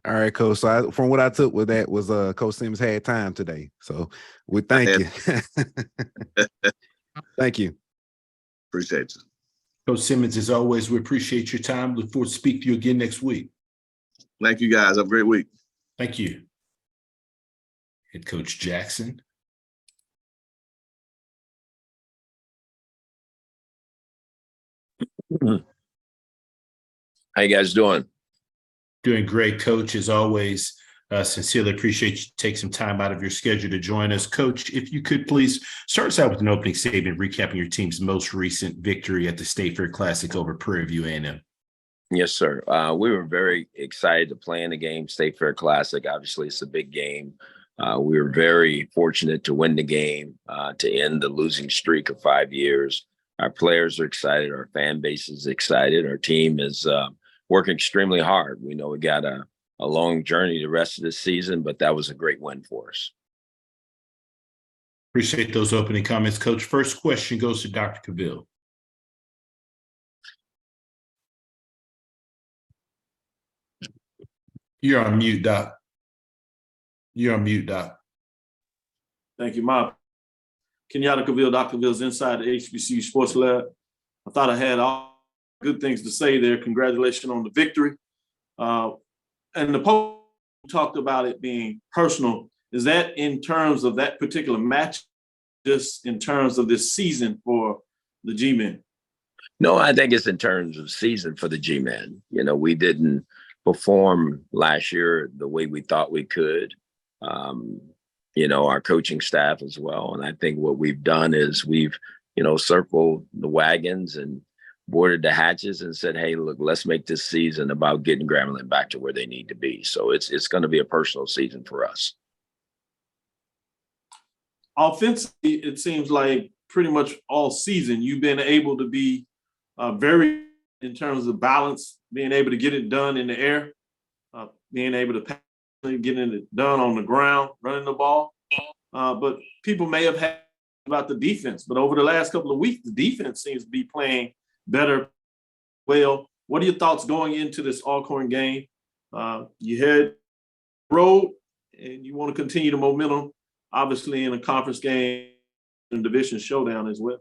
All right, Coach. So from what I took with that was Coach Simmons had time today. So we thank you. Thank you. Appreciate you. Coach Simmons, as always, we appreciate your time. Look forward to speaking to you again next week. Thank you, guys. Have a great week. Thank you. Head Coach Jackson. How you guys doing? Doing great, Coach. As always, sincerely appreciate you take some time out of your schedule to join us. Coach, if you could please start us out with an opening statement recapping your team's most recent victory at the State Fair Classic over Prairie View A&M. Yes, sir. We were very excited to play in the game, State Fair Classic. Obviously, it's a big game. We were very fortunate to win the game, to end the losing streak of 5 years. Our players are excited. Our fan base is excited. Our team is working extremely hard. We know we got a long journey the rest of this season, but that was a great win for us. Appreciate those opening comments, Coach. First question goes to Dr. Cavill. You're on mute, Doc. You're on mute, Doc. Thank you, Mom. Kenyatta Cavill, Dr. Cavill's inside the HBCU Sports Lab. I thought I had all good things to say there. Congratulations on the victory. And the post talked about it being personal. Is that in terms of that particular match, just in terms of this season for the G-Men? No, I think it's in terms of season for the G-Men. We didn't perform last year the way we thought we could. Our coaching staff as well. And I think what we've done is we've, circled the wagons and boarded the hatches and said, hey, look, let's make this season about getting Grambling back to where they need to be. So it's going to be a personal season for us. Offensively, it seems like pretty much all season you've been able to be very in terms of balance, being able to get it done in the air, being able to pass, getting it done on the ground, running the ball. But people may have had about the defense, but over the last couple of weeks, the defense seems to be playing better. Well, what are your thoughts going into this Alcorn game? You had road and you want to continue the momentum, obviously in a conference game and division showdown as well.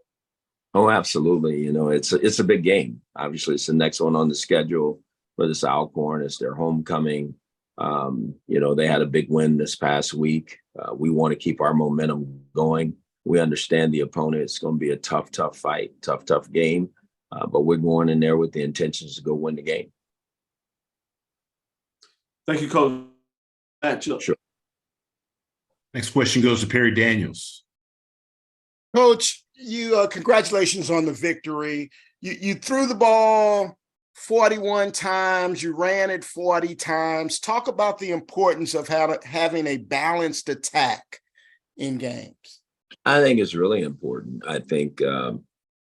Oh, absolutely. It's a big game. Obviously, it's the next one on the schedule for this Alcorn. It's their homecoming. They had a big win this past week. We want to keep our momentum going. We understand the opponent. It's going to be a tough fight, tough game. But we're going in there with the intentions to go win the game. Thank you, Coach. Matchup. Sure. Next question goes to Perry Daniels. Coach, you congratulations on the victory. You threw the ball 41 times, you ran it 40 times. Talk about the importance of having a balanced attack in games. I think it's really important. I think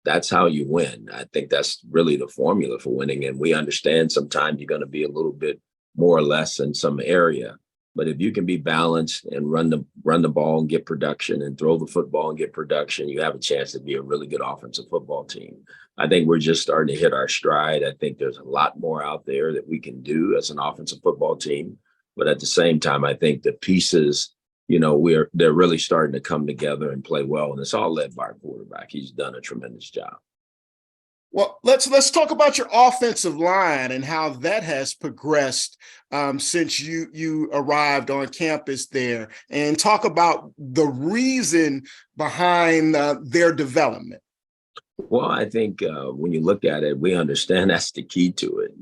that's how you win. I think that's really the formula for winning. And we understand sometimes you're going to be a little bit more or less in some area. But if you can be balanced and run the ball and get production and throw the football and get production, you have a chance to be a really good offensive football team. I think we're just starting to hit our stride. I think there's a lot more out there that we can do as an offensive football team. But at the same time, I think the pieces, they're really starting to come together and play well. And it's all led by our quarterback. He's done a tremendous job. Well, let's talk about your offensive line and how that has progressed since you arrived on campus there, and talk about the reason behind their development. Well, I think when you look at it, we understand that's the key to it.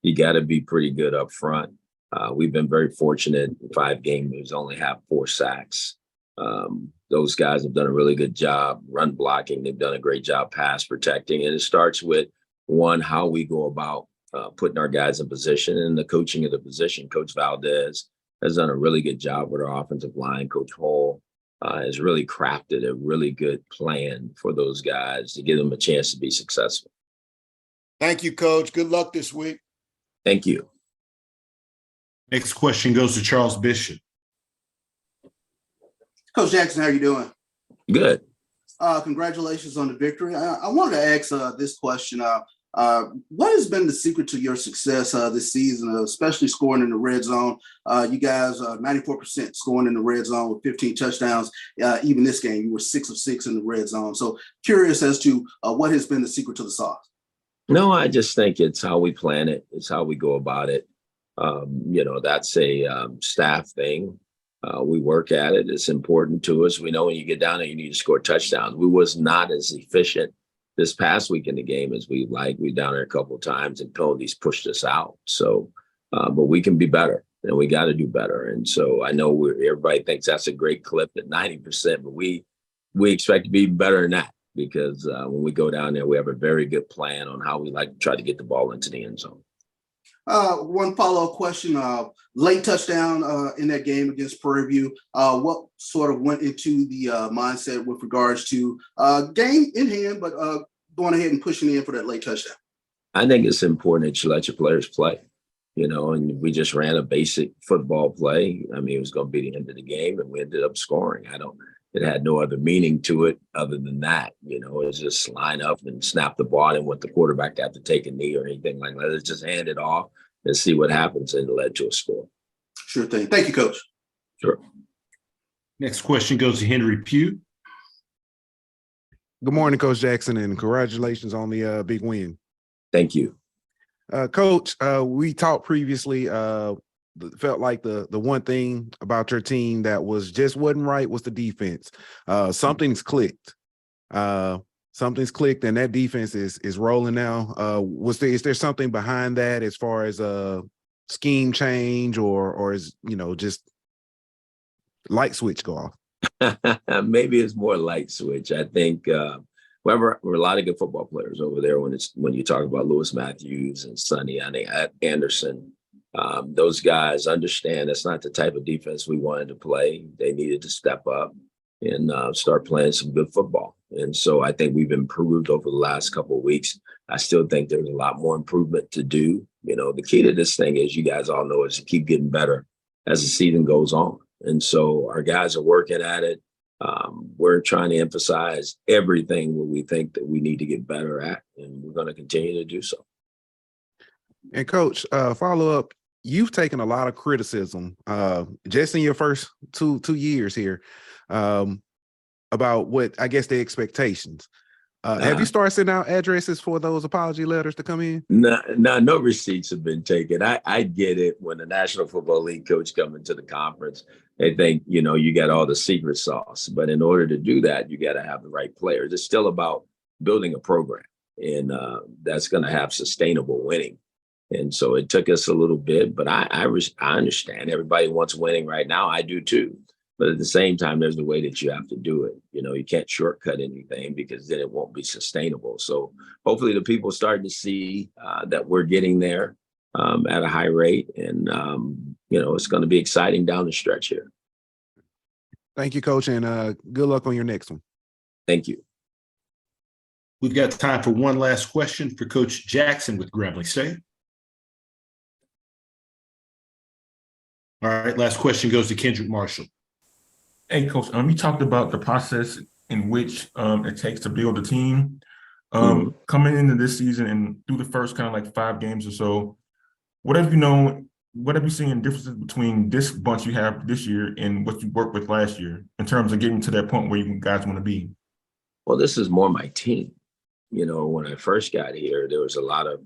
You got to be pretty good up front. We've been very fortunate. 5 games, only have 4 sacks. Those guys have done a really good job run blocking. They've done a great job pass protecting. And it starts with, one, how we go about putting our guys in position and the coaching of the position. Coach Valdez has done a really good job with our offensive line. Coach Hall has really crafted a really good plan for those guys to give them a chance to be successful. Thank you, Coach. Good luck this week. Thank you. Next question goes to Charles Bishop. Coach Jackson, how are you doing? Good. Congratulations on the victory. I wanted to ask this question. What has been the secret to your success this season, especially scoring in the red zone? You guys, 94% scoring in the red zone with 15 touchdowns. Even this game, you were 6 of 6 in the red zone. So curious as to what has been the secret to the sauce. No, I just think it's how we plan it. It's how we go about it. That's a staff thing. We work at it. It's important to us. We know when you get down there, you need to score touchdowns. We was not as efficient this past week in the game as we like. We down there a couple of times and penalties pushed us out. So, but we can be better and we got to do better. And so I know everybody thinks that's a great clip at 90%, but we expect to be better than that because when we go down there, we have a very good plan on how we like to try to get the ball into the end zone. One follow-up question, late touchdown in that game against Prairie. What sort of went into the mindset with regards to game in hand, but going ahead and pushing in for that late touchdown? I think it's important that you let your players play, and we just ran a basic football play. I mean, it was going to be the end of the game and we ended up scoring. It had no other meaning to it other than that, it's just line up and snap the ball and want the quarterback to have to take a knee or anything like that. Let's just hand it off and see what happens, and it led to a score. Sure thing. Thank you, Coach. Sure. Next question goes to Henry Pugh. Good morning, Coach Jackson, and congratulations on the big win. Thank you. Coach, we talked previously, felt like the one thing about your team that wasn't right was the defense. Something's clicked. Something's clicked, and that defense is rolling now. Is there something behind that as far as a scheme change, or is just light switch go off? Maybe it's more light switch. I think we're a lot of good football players over there. When you talk about Lewis Matthews and Sonny Anderson. Those guys understand that's not the type of defense we wanted to play. They needed to step up and start playing some good football. And so I think we've improved over the last couple of weeks. I still think there's a lot more improvement to do. The key to this thing, as you guys all know, is to keep getting better as the season goes on. And so our guys are working at it. We're trying to emphasize everything what we think that we need to get better at, and we're going to continue to do so. And Coach, follow up. You've taken a lot of criticism just in your first two years here about what I guess the expectations. Have you started sending out addresses for those apology letters to come in? No receipts have been taken. I get it when the National Football League coach comes into the conference. They think, you got all the secret sauce. But in order to do that, you got to have the right players. It's still about building a program, and that's going to have sustainable winning. And so it took us a little bit, but I understand everybody wants winning right now. I do too. But at the same time, there's a way that you have to do it. You can't shortcut anything because then it won't be sustainable. So hopefully the people starting to see that we're getting there at a high rate. And, it's going to be exciting down the stretch here. Thank you, Coach, and good luck on your next one. Thank you. We've got time for one last question for Coach Jackson with Grambling State. All right, last question goes to Kendrick Marshall. Hey, Coach, you talked about the process in which it takes to build a team. Coming into this season and through the first kind of like 5 games or so, what have you seen differences between this bunch you have this year and what you worked with last year in terms of getting to that point where you guys want to be? Well, this is more my team. When I first got here, there was a lot of,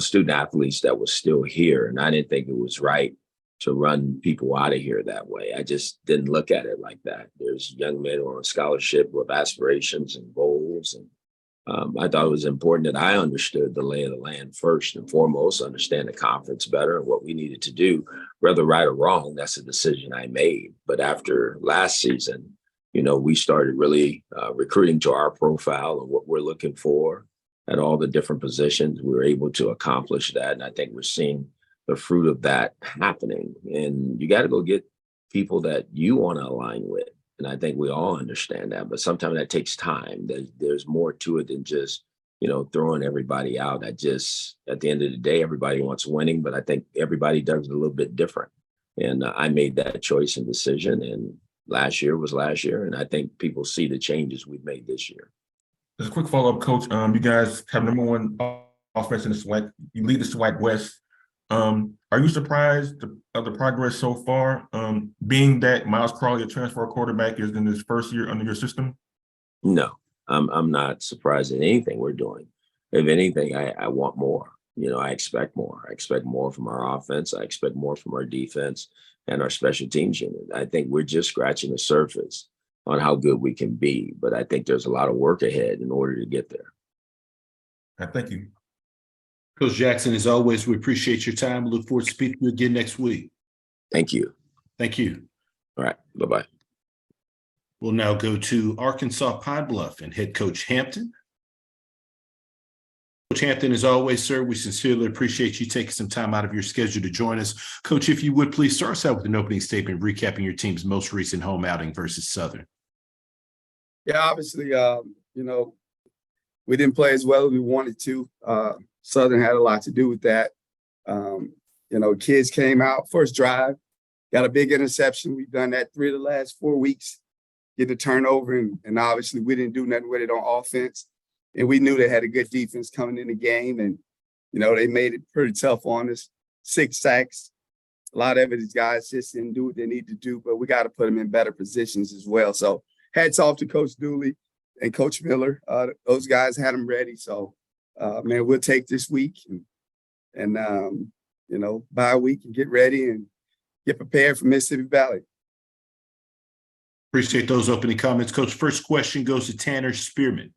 student athletes that was still here, and I didn't think it was right to run people out of here that way. I just didn't look at it like that. There's young men who are on scholarship with aspirations and goals. And I thought it was important that I understood the lay of the land first and foremost, understand the conference better and what we needed to do, whether right or wrong. That's a decision I made. But after last season, we started really recruiting to our profile and what we're looking for at all the different positions. We were able to accomplish that. And I think we're seeing the fruit of that happening. And you got to go get people that you want to align with. And I think we all understand that, but sometimes that takes time. There's more to it than just, throwing everybody out. At the end of the day, everybody wants winning, but I think everybody does it a little bit different. And I made that choice and decision. And last year was last year. And I think people see the changes we've made this year. Just a quick follow-up, Coach. You guys have #1 offense in the SWAC. You lead the SWAC West. Are you surprised of the progress so far, being that Miles Crawley, a transfer quarterback, is in his first year under your system? No, I'm not surprised at anything we're doing. If anything, I want more. I expect more. I expect more from our offense. I expect more from our defense and our special teams unit. I think we're just scratching the surface on how good we can be, but I think there's a lot of work ahead in order to get there. Thank you. Coach Jackson, as always, we appreciate your time. We look forward to speaking to you again next week. Thank you. Thank you. All right. Bye-bye. We'll now go to Arkansas Pine Bluff and head coach Hampton. Coach Hampton, as always, sir, we sincerely appreciate you taking some time out of your schedule to join us. Coach, if you would, please start us out with an opening statement recapping your team's most recent home outing versus Southern. Yeah, obviously, we didn't play as well as we wanted to. Southern had a lot to do with that. Kids came out, first drive, got a big interception. We've done that 3 of the last 4 weeks, get the turnover, and obviously we didn't do nothing with it on offense. And we knew they had a good defense coming in the game, and, they made it pretty tough on us. 6 sacks. A lot of it, these guys just didn't do what they need to do, but we got to put them in better positions as well. So hats off to Coach Dooley and Coach Miller. Those guys had them ready. So, we'll take this week and bye week and get ready and get prepared for Mississippi Valley. Appreciate those opening comments, Coach. First question goes to Tanner Spearman.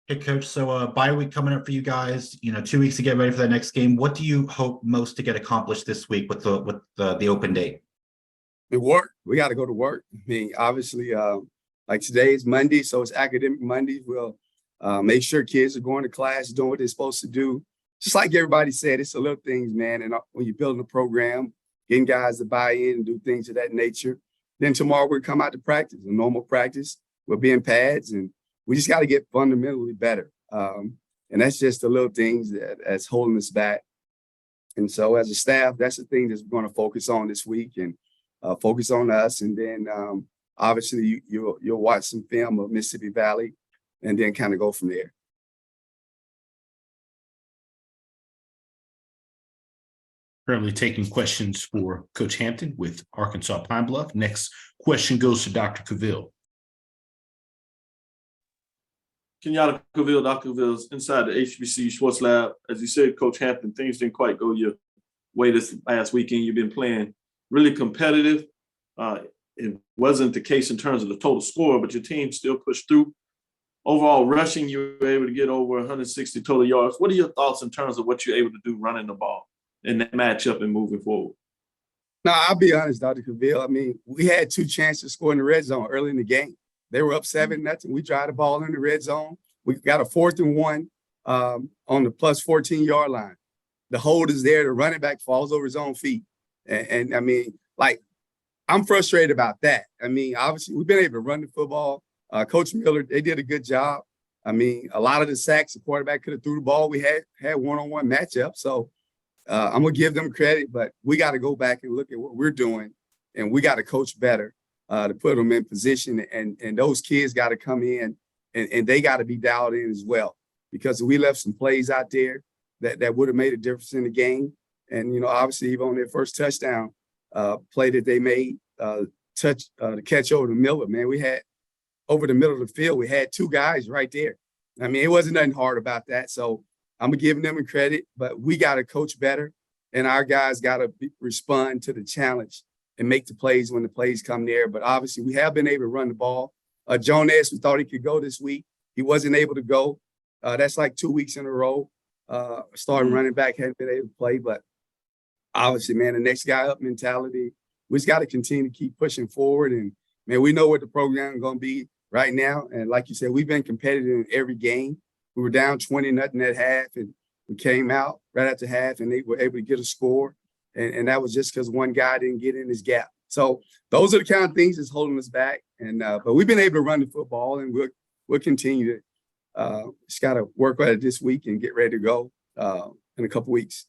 Hey, Coach. So bye week coming up for you guys. 2 weeks to get ready for that next game. What do you hope most to get accomplished this week with the open date? Work. We got to go to work. I mean, obviously, like today is Monday, so it's academic Monday. We'll make sure kids are going to class, doing what they're supposed to do. Just like everybody said, it's the little things, man. And when you're building a program, getting guys to buy in and do things of that nature. Then tomorrow we'll come out to practice, a normal practice. We'll be in pads, and we just got to get fundamentally better. And that's just the little things that's holding us back. And so as a staff, that's the thing that's going to focus on this week and focus on us. And then obviously you'll watch some film of Mississippi Valley and then kind of go from there. Currently taking questions for Coach Hampton with Arkansas Pine Bluff. Next question goes to Dr. Cavill. Kenyatta Cavill, Dr. Cavill's inside the HBC Sports Lab. As you said, Coach Hampton, things didn't quite go your way this last weekend. You've been playing really competitive. It wasn't the case in terms of the total score, but your team still pushed through. Overall rushing, you were able to get over 160 total yards. What are your thoughts in terms of what you're able to do running the ball in that matchup and moving forward? No, I'll be honest, Dr. Cavill. I mean, we had 2 chances to score in the red zone early in the game. They were up 7-0. We tried the ball in the red zone. We got a 4th and 1 on the plus 14-yard line. The hold is there. The running back falls over his own feet. And I mean, I'm frustrated about that. I mean, obviously, we've been able to run the football. Coach Miller, they did a good job. I mean, a lot of the sacks, the quarterback could have threw the ball. We had one-on-one matchup. So I'm gonna give them credit, but we got to go back and look at what we're doing, and we got to coach better to put them in position. And those kids got to come in and they got to be dialed in as well, because we left some plays out there that would have made a difference in the game. And obviously, even on their first touchdown play that they made, the catch over to Miller, man, we had over the middle of the field, we had two guys right there. I mean, it wasn't nothing hard about that. So I'm giving them credit, but we got to coach better, and our guys got to respond to the challenge and make the plays when the plays come there. But obviously, we have been able to run the ball. Jonas, we thought he could go this week. He wasn't able to go. That's like 2 weeks in a row. Starting running back hadn't been able to play, but obviously, man, the next guy up mentality. We just got to continue to keep pushing forward. And man, we know what the program is going to be right now. And like you said, we've been competitive in every game. We were down 20-0 at half, and we came out right after half, and they were able to get a score. And that was just because one guy didn't get in his gap. So those are the kind of things that's holding us back. And but we've been able to run the football, and we'll continue to just got to work at it this week and get ready to go in a couple weeks.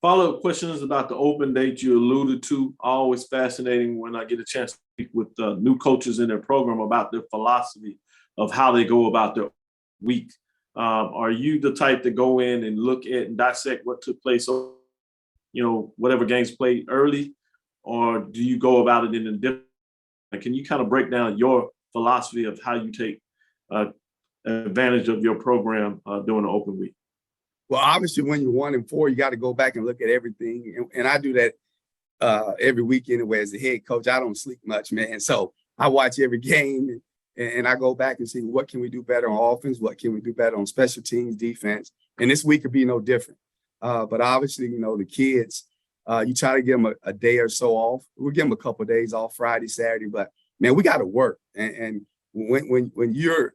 Follow-up questions about the open date you alluded to. Always fascinating when I get a chance to speak with new coaches in their program about their philosophy of how they go about their week. Are you the type to go in and look at and dissect what took place, whatever games played early, or do you go about it in a different? Can you kind of break down your philosophy of how you take advantage of your program during the open week? Well, obviously, when you're 1-4, you got to go back and look at everything. And I do that every week anyway. As a head coach, I don't sleep much, man. So I watch every game and I go back and see what can we do better on offense, what can we do better on special teams, defense. And this week could be no different. But obviously, the kids, you try to give them a day or so off. We'll give them a couple of days off, Friday, Saturday. But, man, we got to work. And when you're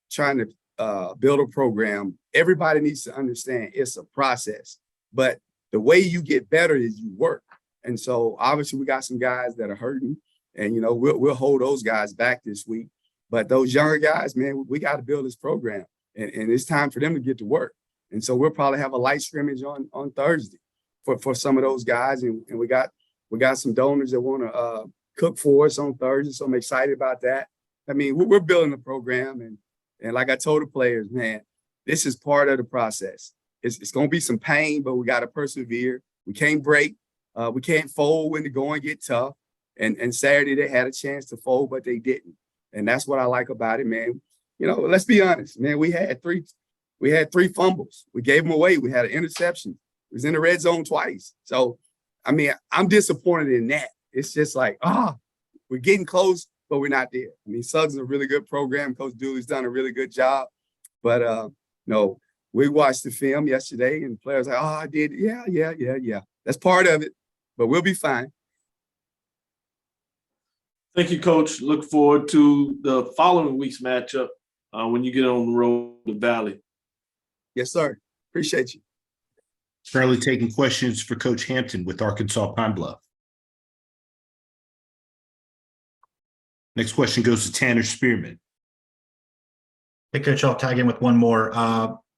trying to build a program, everybody needs to understand it's a process, but the way you get better is you work. And so obviously we got some guys that are hurting, and we'll hold those guys back this week, but those younger guys, man, we got to build this program, and it's time for them to get to work. And so we'll probably have a light scrimmage on Thursday for some of those guys, and we got some donors that want to cook for us on Thursday, so I'm excited about that. I mean, we're building the program, and like I told the players, man, this is part of the process. It's going to be some pain, but we got to persevere. We can't break. We can't fold when the going get tough. And Saturday they had a chance to fold, but they didn't. And that's what I like about it, man. Let's be honest, man. We had three fumbles. We gave them away. We had an interception. It was in the red zone twice. So, I mean, I'm disappointed in that. It's just like, we're getting close, but we're not there. I mean, Suggs is a really good program. Coach Dooley's done a really good job. But, we watched the film yesterday, and the players like, I did. Yeah. That's part of it, but we'll be fine. Thank you, Coach. Look forward to the following week's matchup when you get on the road to Valley. Yes, sir. Appreciate you. Currently taking questions for Coach Hampton with Arkansas Pine Bluff. Next question goes to Tanner Spearman. Hey, Coach, I'll tag in with one more.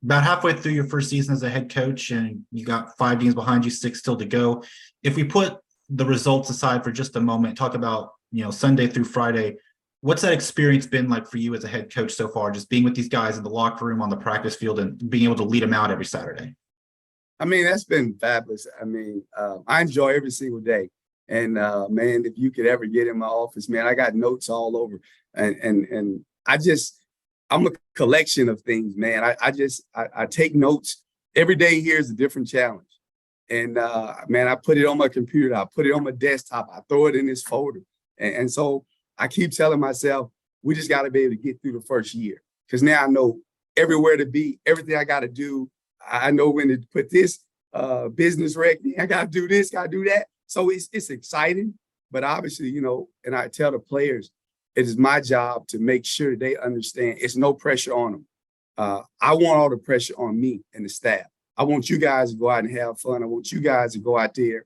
About halfway through your first season as a head coach, and you got 5 games behind you, 6 still to go. If we put the results aside for just a moment, talk about, Sunday through Friday, what's that experience been like for you as a head coach so far, just being with these guys in the locker room, on the practice field, and being able to lead them out every Saturday? I mean, that's been fabulous. I mean, I enjoy every single day. And man, if you could ever get in my office, man, I got notes all over. And I'm a collection of things, man. I take notes. Every day here is a different challenge. And man, I put it on my computer. I put it on my desktop. I throw it in this folder. And so I keep telling myself, we just got to be able to get through the first year. Because now I know everywhere to be, everything I got to do. I know when to put this business rec. I got to do this, got to do that. So it's exciting. But obviously, and I tell the players, it is my job to make sure they understand it's no pressure on them. I want all the pressure on me and the staff. I want you guys to go out and have fun. I want you guys to go out there,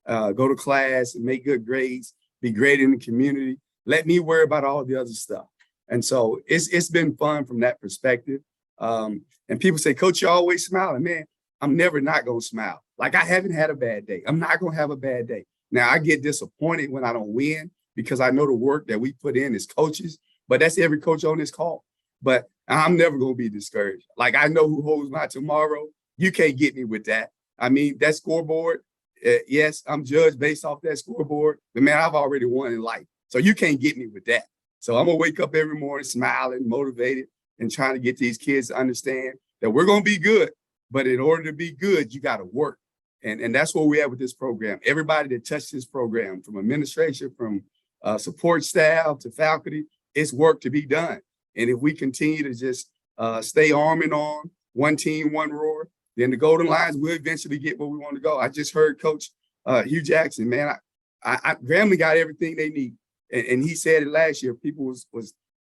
go to class and make good grades, be great in the community. Let me worry about all the other stuff. And so it's been fun from that perspective. And people say, Coach, you're always smiling. Man, I'm never not going to smile. Like, I haven't had a bad day. I'm not going to have a bad day. Now, I get disappointed when I don't win because I know the work that we put in as coaches, but that's every coach on this call. But I'm never going to be discouraged. Like, I know who holds my tomorrow. You can't get me with that. I mean, that scoreboard, yes, I'm judged based off that scoreboard, but man, I've already won in life. So you can't get me with that. So I'm going to wake up every morning smiling, motivated, and trying to get these kids to understand that we're going to be good. But in order to be good, you got to work. And that's what we have with this program. Everybody that touched this program, from administration, from support staff to faculty, it's work to be done. And if we continue to just stay arm in arm, one team, one roar, then the Golden Lions will eventually get where we want to go. I just heard Coach Hugh Jackson, man, Grambling got everything they need. And he said it last year. People was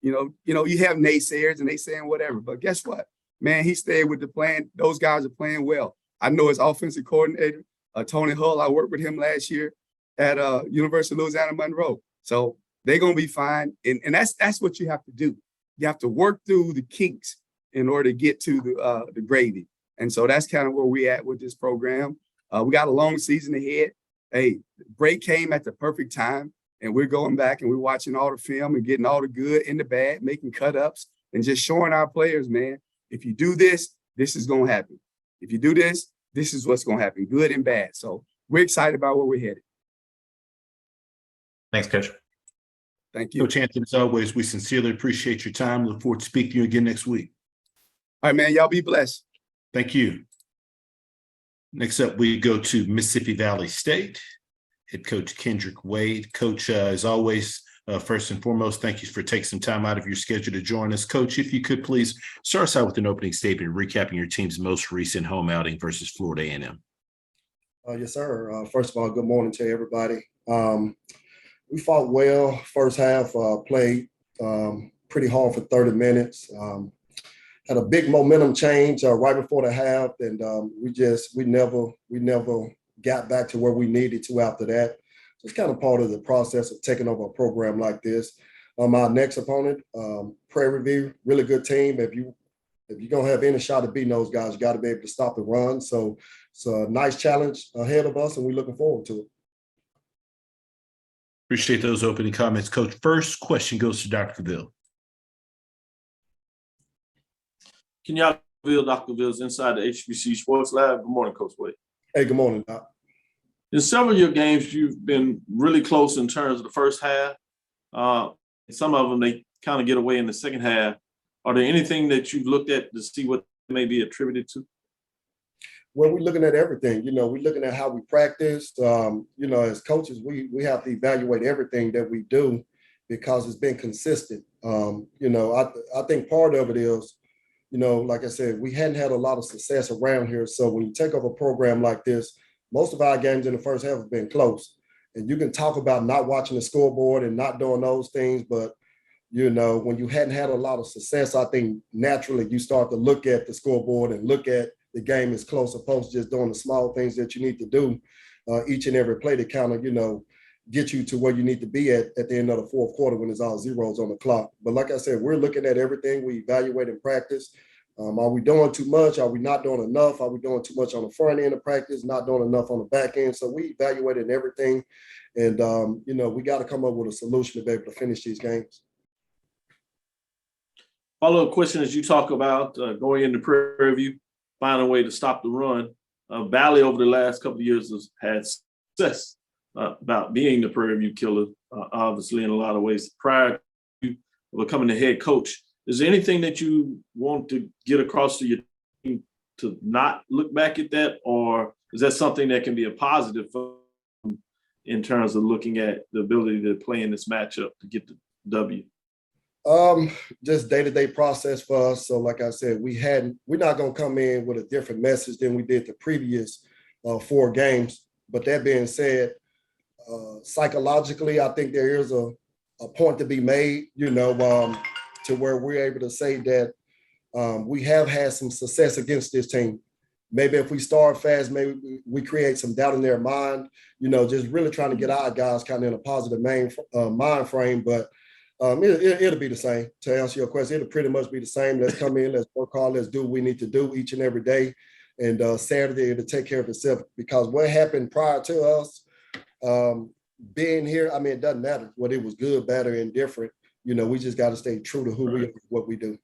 you have naysayers and they saying whatever. But guess what? Man, he stayed with the plan. Those guys are playing well. I know his offensive coordinator, Tony Hull. I worked with him last year at University of Louisiana Monroe. So they're gonna be fine. And that's what you have to do. You have to work through the kinks in order to get to the gravy. And so that's kind of where we at with this program. We got a long season ahead. Hey, break came at the perfect time, and we're going back and we're watching all the film and getting all the good and the bad, making cut-ups and just showing our players, man, if you do this, this is going to happen. If you do this, this is what's going to happen, good and bad. So we're excited about where we're headed. Thanks, Coach. Thank you. Coach Hampton, as always, we sincerely appreciate your time. Look forward to speaking to you again next week. All right, man. Y'all be blessed. Thank you. Next up, we go to Mississippi Valley State. Head coach Kendrick Wade. Coach, as always, first and foremost, thank you for taking some time out of your schedule to join us. Coach, if you could please start us out with an opening statement recapping your team's most recent home outing versus Florida A&M. Yes, sir. First of all, good morning to everybody. We fought well. First half, played pretty hard for 30 minutes. Had a big momentum change right before the half, and we never got back to where we needed to after that. So it's kind of part of the process of taking over a program like this. Our next opponent, Prairie, really good team. If you're gonna have any shot at beating those guys, you got to be able to stop the run. So it's a nice challenge ahead of us, and we're looking forward to it. Appreciate those opening comments, Coach. First question goes to Dr. Ville. Can y'all reveal Dr. Ville's inside the HBC Sports Lab? Good morning, Coach Wade. Hey, good morning, Doc. In several of your games, you've been really close in terms of the first half. Some of them, they kind of get away in the second half. Are there anything that you've looked at to see what may be attributed to? Well, we're looking at everything. We're looking at how we practice. As coaches, we have to evaluate everything that we do because it's been consistent. I think part of it is, like I said, we hadn't had a lot of success around here. So when you take over a program like this, most of our games in the first half have been close. And you can talk about not watching the scoreboard and not doing those things, but when you hadn't had a lot of success, I think naturally you start to look at the scoreboard and look at the game as close, opposed to just doing the small things that you need to do each and every play to kind of, get you to where you need to be at the end of the fourth quarter when there's all zeros on the clock. But like I said, we're looking at everything. We evaluate in practice. Are we doing too much? Are we not doing enough? Are we doing too much on the front end of practice, not doing enough on the back end? So we evaluated everything. And, we got to come up with a solution to be able to finish these games. Follow-up question as you talk about going into Prairie View, finding a way to stop the run. Valley over the last couple of years has had success about being the Prairie View killer, obviously in a lot of ways. Prior to becoming the head coach, is there anything that you want to get across to your team to not look back at that, or is that something that can be a positive in terms of looking at the ability to play in this matchup to get the W? Just day-to-day process for us. So like I said, we're not going to come in with a different message than we did the previous 4 games. But that being said, psychologically, I think there is a point to be made, to where we're able to say that we have had some success against this team. Maybe if we start fast, maybe we create some doubt in their mind, just really trying to get our guys kind of in a positive mind frame. But it'll be the same. To answer your question, it'll pretty much be the same. Let's come in, let's work hard, let's do what we need to do each and every day. And Saturday to take care of itself, because what happened prior to us being here, I mean, it doesn't matter whether it was good, bad, or indifferent. You know, we just got to stay true to who we are, what we do.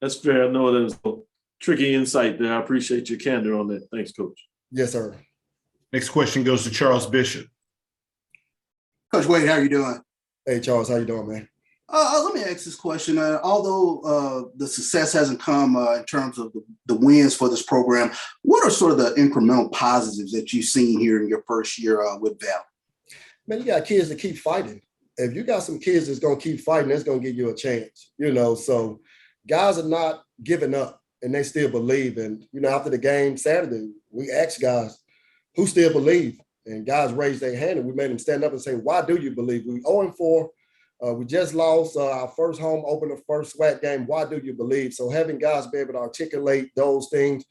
That's fair. I know there's a tricky insight there. I appreciate your candor on that. Thanks, Coach. Yes, sir. Next question goes to Charles Bishop. Coach Wade, how are you doing? Hey, Charles, how you doing, man? Let me ask this question. Although the success hasn't come in terms of the wins for this program, what are sort of the incremental positives that you've seen here in your first year with Valley? Man, you got kids that keep fighting. If you got some kids that's going to keep fighting, that's going to give you a chance, you know. So guys are not giving up, and they still believe. And, you know, after the game Saturday, we asked guys who still believe, and guys raised their hand, and we made them stand up and say, why do you believe? We 0-4. We just lost our first home opener, first SWAC game. Why do you believe? So having guys be able to articulate those things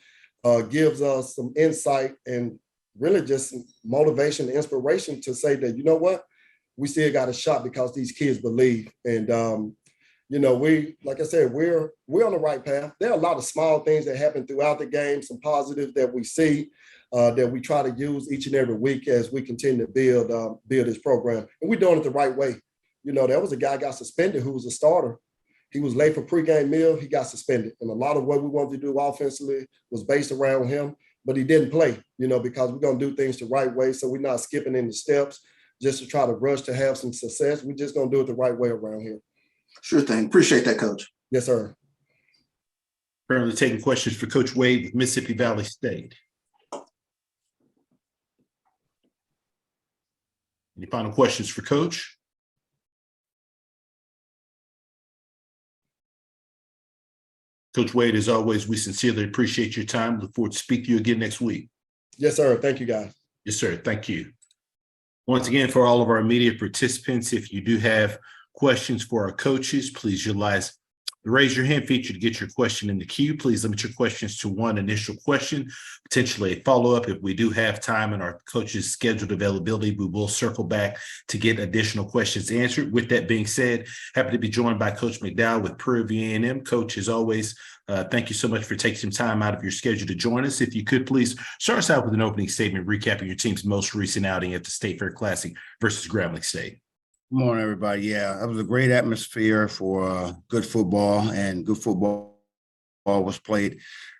gives us some insight and really just some motivation and inspiration to say that, you know what, we still got a shot because these kids believe. And, you know, like I said, we're on the right path. There are a lot of small things that happen throughout the game, some positives that we see that we try to use each and every week as we continue to build this program. And we're doing it the right way. You know, there was a guy got suspended who was a starter. He was late for pregame meal. He got suspended. And a lot of what we wanted to do offensively was based around him, but he didn't play, you know, because we're going to do things the right way. So we're not skipping any steps just to try to rush to have some success. We're just going to do it the right way around here. Sure thing. Appreciate that, Coach. Yes, sir. Currently taking questions for Coach Wade with Mississippi Valley State. Any final questions for Coach? Coach Wade, as always, we sincerely appreciate your time. Look forward to speaking to you again next week. Yes, sir. Thank you, guys. Yes, sir. Thank you. Once again, for all of our media participants, if you do have questions for our coaches, please utilize the raise your hand feature to get your question in the queue. Please limit your questions to one initial question, potentially a follow-up. If we do have time and our coaches' scheduled availability, we will circle back to get additional questions answered. With that being said, happy to be joined by Coach McDowell with Prairie A&M. Coach, as always, thank you so much for taking some time out of your schedule to join us. If you could please start us out with an opening statement recapping your team's most recent outing at the State Fair Classic versus Grambling State. Good morning, everybody. Yeah, it was a great atmosphere for good football, and good football was played.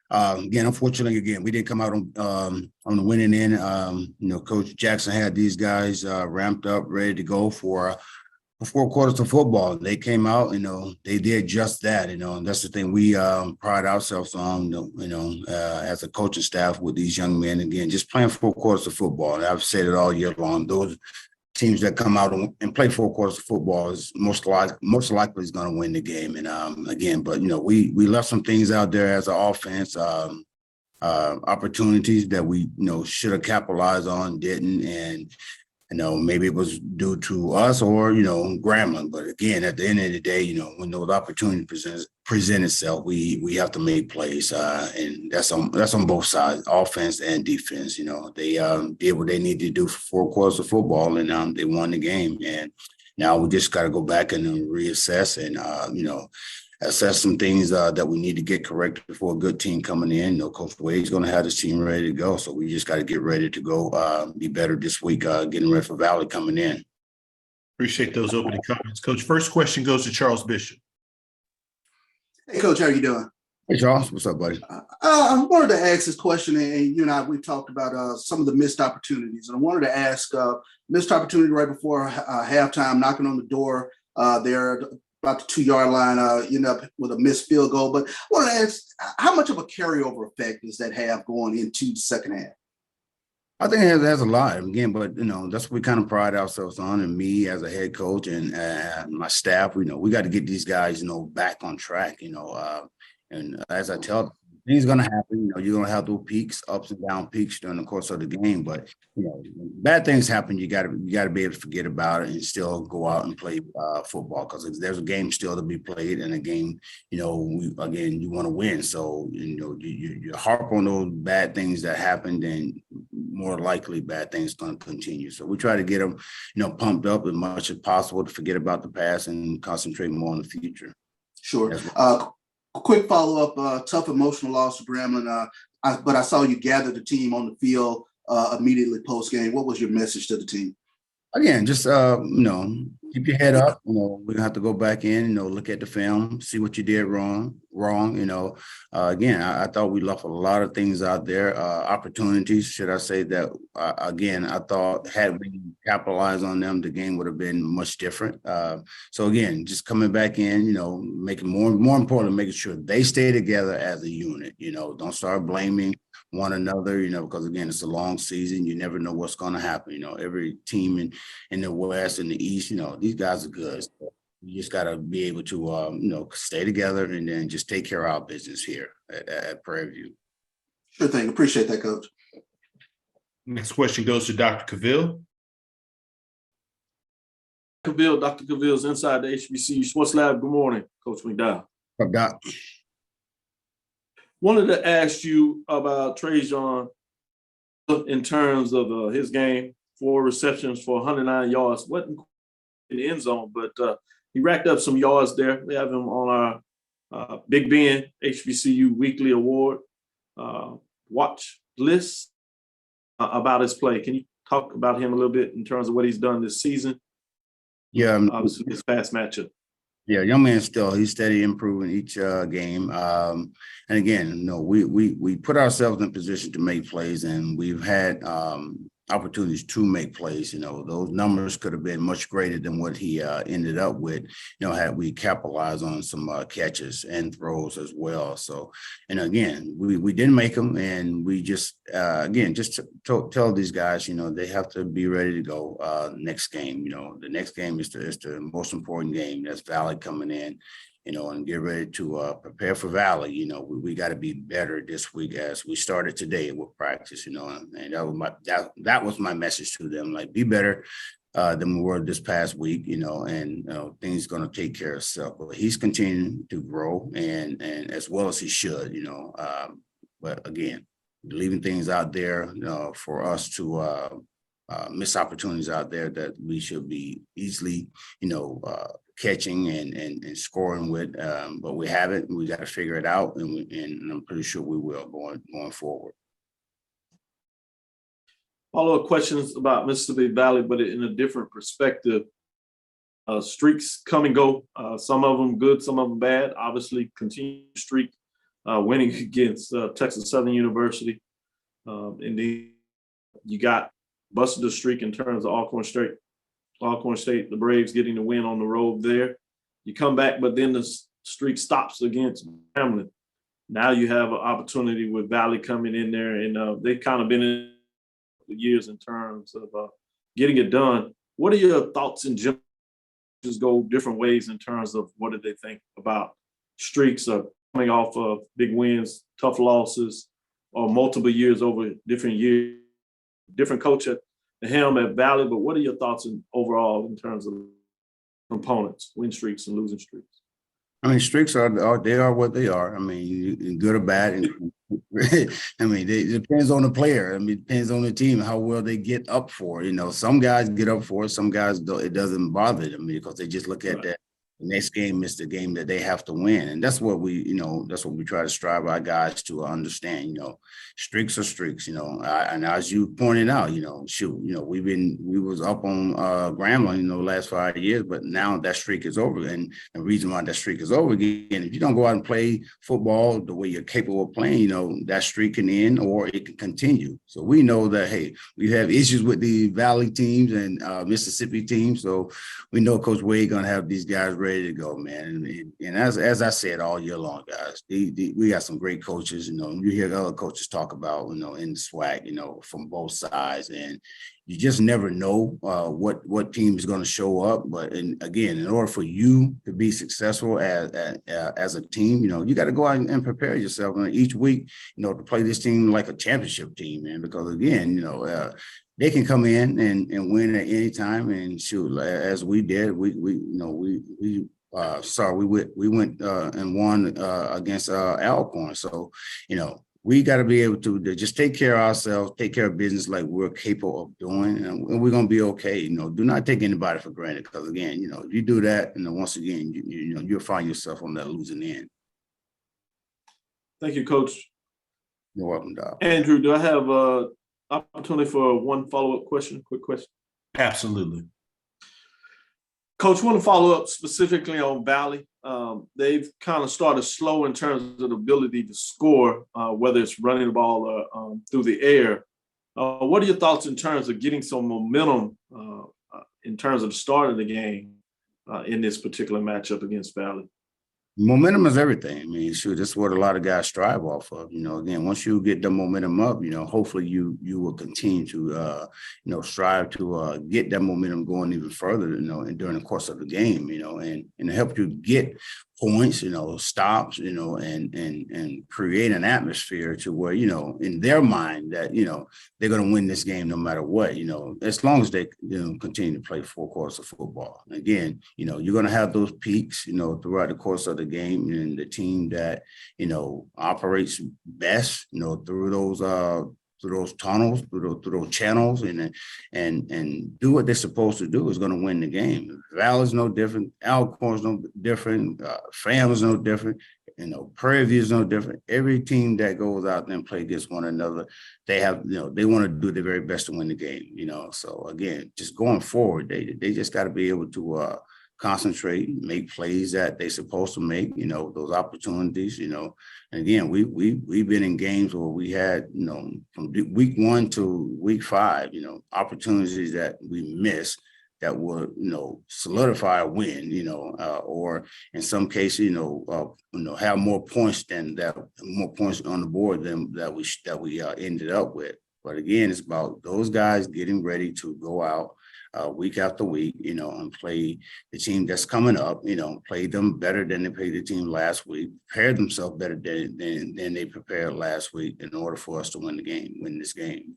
Again, unfortunately, we didn't come out on the winning end. You know, Coach Jackson had these guys ramped up, ready to go for 4 quarters of football. They came out, you know, they did just that, you know, and that's the thing we pride ourselves on, you know, as a coaching staff with these young men. Again, just playing 4 quarters of football. And I've said it all year long. Those teams that come out and play 4 quarters of football is most likely is going to win the game. And again, but you know, we left some things out there as an offense, opportunities that we, you know, should have capitalized on, didn't. And you know, maybe it was due to us or, you know, Grambling. But again, at the end of the day, you know, when those opportunities present itself, we have to make plays. And that's on both sides, offense and defense. You know, they did what they needed to do for 4 quarters of football, and they won the game. And now we just got to go back and reassess and, you know, assess some things that we need to get corrected for a good team coming in. You know, Coach Wade's going to have his team ready to go. So we just got to get ready to go be better this week, getting ready for Valley coming in. Appreciate those opening comments. Coach, first question goes to Charles Bishop. Hey, Coach, how are you doing? Hey, Charles. What's up, buddy? I wanted to ask this question, and you and I, we talked about some of the missed opportunities. And I wanted to ask missed opportunity right before halftime, knocking on the door there about the 2-yard line, end up with a missed field goal. But I want to ask, how much of a carryover effect does that have going into the second half? I think it has a lot, again, but, you know, that's what we kind of pride ourselves on. And me as a head coach and my staff, you know, we got to get these guys, you know, back on track, you know. And as I tell them, things going to happen. You know, you're going to have those peaks, ups and down peaks during the course of the game. But, you know, bad things happen. You got to be able to forget about it and still go out and play football, because there's a game still to be played, and a game, you know, you want to win. So, you know, you harp on those bad things that happened, and more likely bad things going to continue. So we try to get them, you know, pumped up as much as possible to forget about the past and concentrate more on the future. Sure. quick follow-up, tough emotional loss to Grambling, but I saw you gather the team on the field immediately post-game. What was your message to the team? Again, just keep your head up. We're gonna have to go back in, look at the film, see what you did wrong. Again, I thought we left a lot of things out there, opportunities, should I say that? Again, I thought had we capitalized on them, the game would have been much different. So again, just coming back in, making more important, making sure they stay together as a unit. Don't start blaming one another, because again, it's a long season. You never know what's going to happen. Every team in the West and the East, these guys are good. So you just got to be able to, stay together and then just take care of our business here at Prairie View. Sure thing. Appreciate that, Coach. Next question goes to Dr. Cavill. Dr. Cavill's inside the HBCU Sports Lab. Good morning, Coach McDowell. Doc. Wanted to ask you about Trajan in terms of his game, 4 receptions for 109 yards. Wasn't in the end zone, but he racked up some yards there. We have him on our Big Ben HBCU Weekly Award watch list about his play. Can you talk about him a little bit in terms of what he's done this season? Yeah. Obviously, his past matchup. Yeah, young man he's steady improving each game. And again, we put ourselves in a position to make plays, and we've had opportunities to make plays. Those numbers could have been much greater than what he ended up with, had we capitalized on some catches and throws as well. So, and again, we didn't make them, and we just, tell these guys, they have to be ready to go next game. The next game is the most important game. That's Valley coming in. And get ready to prepare for Valley. We got to be better this week as we started today with practice, and that was my message to them, like be better than we were this past week, and things going to take care of itself. But he's continuing to grow and as well as he should, but again, leaving things out there for us to miss opportunities out there that we should be easily, catching and scoring with, but we haven't. We got to figure it out, and I'm pretty sure we will going forward. Follow-up questions about Mississippi Valley, but in a different perspective. Streaks come and go. Some of them good, some of them bad. Obviously, continue streak, winning against Texas Southern University. Indeed, you got busted the streak in terms of Alcorn State, the Braves getting the win on the road there. You come back, but then the streak stops against Grambling. Now you have an opportunity with Valley coming in there, and they've kind of been in the years in terms of getting it done. What are your thoughts in general? Just go different ways in terms of what do they think about streaks of coming off of big wins, tough losses, or multiple years over different years, different coach at the helm at Valley, but what are your thoughts overall in terms of components, win streaks and losing streaks? I mean, streaks are what they are. I mean, good or bad. And I mean, it depends on the player. I mean, it depends on the team, how well they get up for it. Some guys get up for it. Some guys don't, it doesn't bother them because they just look at that. The next game is the game that they have to win. And that's what we try to strive our guys to understand, streaks are streaks, and as you pointed out, we was up on Grambling, the last 5 years, but now that streak is over. And the reason why that streak is over again, if you don't go out and play football the way you're capable of playing, that streak can end or it can continue. So we know that, hey, we have issues with the Valley teams and Mississippi teams. So we know Coach Wade going to have these guys ready to go, man. And as I said all year long, guys, we got some great coaches. You hear other coaches talk about, in the SWAC, from both sides, and you just never know what team is going to show up. But again, in order for you to be successful as a team, you got to go out and prepare yourself each week, to play this team like a championship team, man. Because again, they can come in and win at any time, and shoot, as we did, we went and won against Alcorn. So, we got to be able to just take care of ourselves, take care of business like we're capable of doing, and we're going to be okay. Do not take anybody for granted, because again, if you do that, once again, you'll find yourself on that losing end. Thank you, Coach. You're welcome, Doc. Andrew, do I have an opportunity for one follow-up question, quick question? Absolutely. Coach, want to follow up specifically on Valley. They've kind of started slow in terms of the ability to score, whether it's running the ball or through the air. What are your thoughts in terms of getting some momentum in terms of the start of the game in this particular matchup against Valley? Momentum is everything. I mean, shoot, that's what a lot of guys strive off of. You know, again, once you get the momentum up, you know, hopefully you will continue to, strive to get that momentum going even further, and during the course of the game, and help you get points, stops, and create an atmosphere to where, in their mind that, they're going to win this game no matter what, as long as they, continue to play 4 quarters of football. Again, you're going to have those peaks, throughout the course of the game, and the team that, operates best, through those tunnels, through those channels, and do what they're supposed to do is going to win the game. Valley's no different. Alcorn's no different. Fram's no different. Prairie is no different. Every team that goes out there and play against one another, they have, they want to do their very best to win the game. So again, just going forward, they just got to be able to concentrate, make plays that they're supposed to make, those opportunities, and again, we've been in games where we had, from week 1 to week 5, opportunities that we missed that would, solidify a win, or in some cases, have more points on the board than that we ended up with. But again, it's about those guys getting ready to go out week after week, and play the team that's coming up, play them better than they played the team last week, prepare themselves better than they prepared last week in order for us to win this game.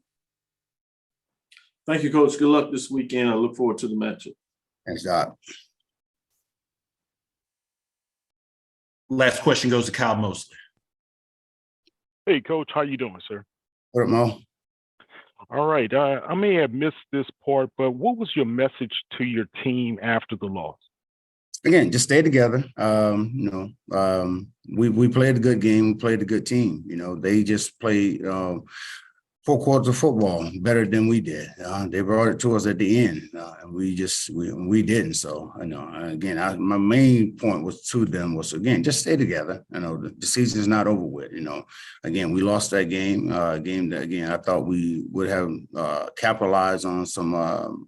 Thank you, Coach. Good luck this weekend. I look forward to the matchup. Thanks, Doc. Last question goes to Kyle Mosley. Hey, Coach, how you doing, sir? What up, Mo? All right. I may have missed this part, but what was your message to your team after the loss? Again, just stay together. We played a good game. We played a good team. They just played 4 quarters of football better than we did. They brought it to us at the end, and we didn't. So again, my main point was to them was, again, just stay together. The season is not over with. Again, we lost that game. Game that, again, I thought we would have capitalized on some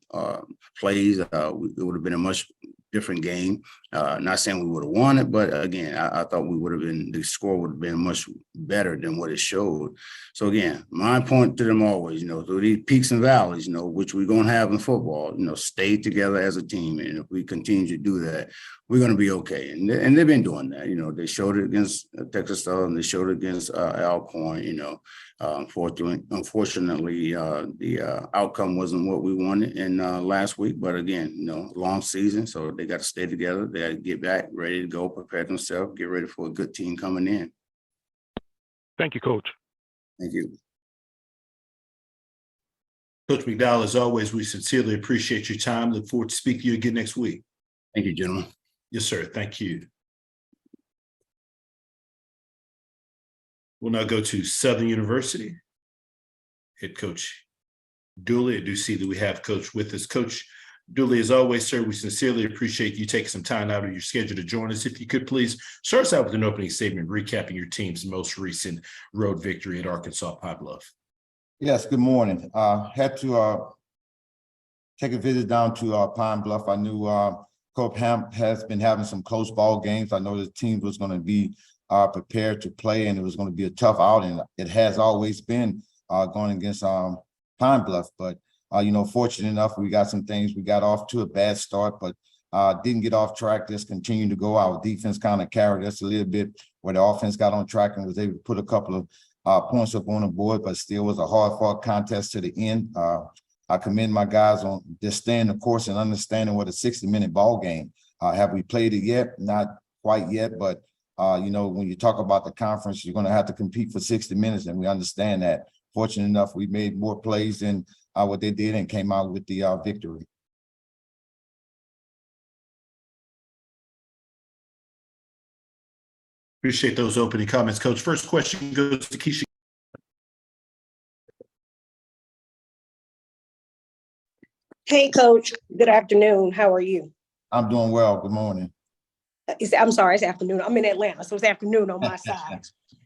plays. It would have been a much different game. Not saying we would have won it, but again, I thought the score would have been much better than what it showed. So again, my point to them always, through these peaks and valleys, which we're going to have in football, stay together as a team. And if we continue to do that, we're going to be okay. And they've been doing that. They showed it against Texas Southern. They showed it against Alcorn. Unfortunately, the outcome wasn't what we wanted in last week. But again, long season, so they got to stay together. They got to get back, ready to go, prepare themselves, get ready for a good team coming in. Thank you, Coach. Thank you. Coach McDowell, as always, we sincerely appreciate your time. Look forward to speaking to you again next week. Thank you, gentlemen. Yes, sir. Thank you. We'll now go to Southern University. Head coach Dooley. I do see that we have Coach with us. Coach Dooley, as always, sir, we sincerely appreciate you taking some time out of your schedule to join us. If you could please start us out with an opening statement recapping your team's most recent road victory at Arkansas Pine Bluff. Yes, good morning. Had to take a visit down to Pine Bluff. I knew Coach Hamp has been having some close ball games. I know the team was going to be prepared to play, and it was going to be a tough outing. It has always been going against Pine Bluff, but fortunate enough, we got some things. We got off to a bad start, but didn't get off track. Just continued to go. Our defense kind of carried us a little bit, where the offense got on track and was able to put a couple of points up on the board, but still was a hard-fought contest to the end. I commend my guys on just staying the course and understanding what a 60-minute ball game. Have we played it yet? Not quite yet, but when you talk about the conference, you're going to have to compete for 60 minutes, and we understand that. Fortunate enough, we made more plays than what they did and came out with the victory. Appreciate those opening comments, Coach. First question goes to Keisha. Hey, Coach. Good afternoon. How are you? I'm doing well. Good morning. I'm sorry, it's afternoon. I'm in Atlanta, so it's afternoon on my side.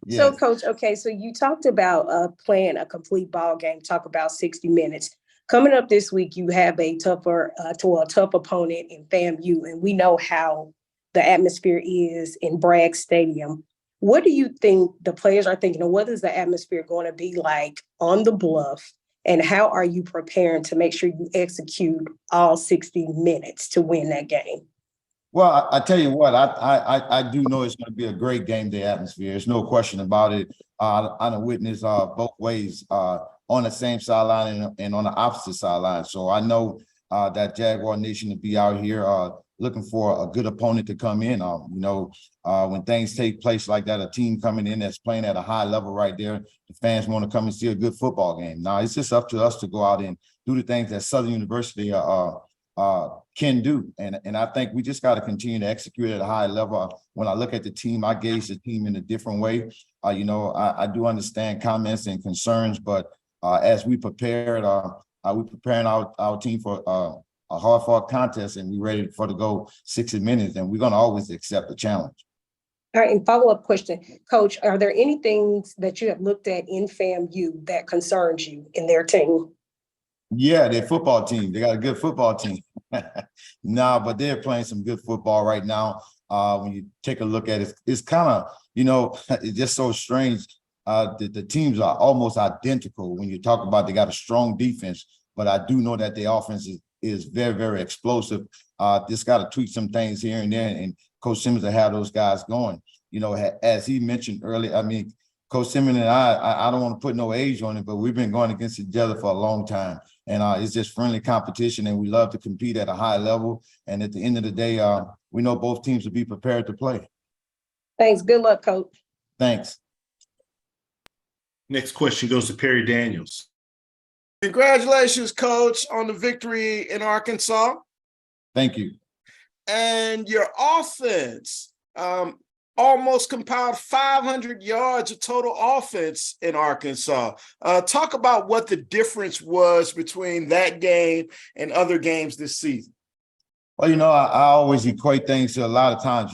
Yes. So, Coach, okay, so you talked about playing a complete ball game, talk about 60 minutes. Coming up this week, you have a tough opponent in FAMU, and we know how the atmosphere is in Bragg Stadium. What do you think the players are thinking, or what is the atmosphere going to be like on the Bluff? And how are you preparing to make sure you execute all 60 minutes to win that game? Well, I tell you what, I do know it's going to be a great game day atmosphere. There's no question about it. I done witnessed both ways, on the same sideline and on the opposite sideline. So I know that Jaguar Nation will be out here looking for a good opponent to come in. When things take place like that, a team coming in that's playing at a high level right there, the fans want to come and see a good football game. Now, it's just up to us to go out and do the things that Southern University can do. And I think we just got to continue to execute at a high level. When I look at the team, I gauge the team in a different way. I do understand comments and concerns, but as we prepared, we're preparing our team for a hard-fought contest, and we're ready for to go 60 minutes, and we're going to always accept the challenge. All right, and follow-up question, Coach, are there any things that you have looked at in FAMU that concerns you in their team? Yeah, their football team. They got a good football team. But they're playing some good football right now. When you take a look at it, it's kind of, it's just so strange. The teams are almost identical when you talk about they got a strong defense, but I do know that the offense is very, very explosive. Just got to tweak some things here and there, and Coach Simmons will have those guys going. As he mentioned earlier, Coach Simmons and I don't want to put no age on it, but we've been going against each other for a long time. And it's just friendly competition, and we love to compete at a high level. And at the end of the day, we know both teams will be prepared to play. Thanks. Good luck, Coach. Thanks. Next question goes to Perry Daniels. Congratulations, Coach, on the victory in Arkansas. Thank you. And your offense almost compiled 500 yards of total offense in Arkansas. Talk about what the difference was between that game and other games this season. Well, I always equate things to a lot of times,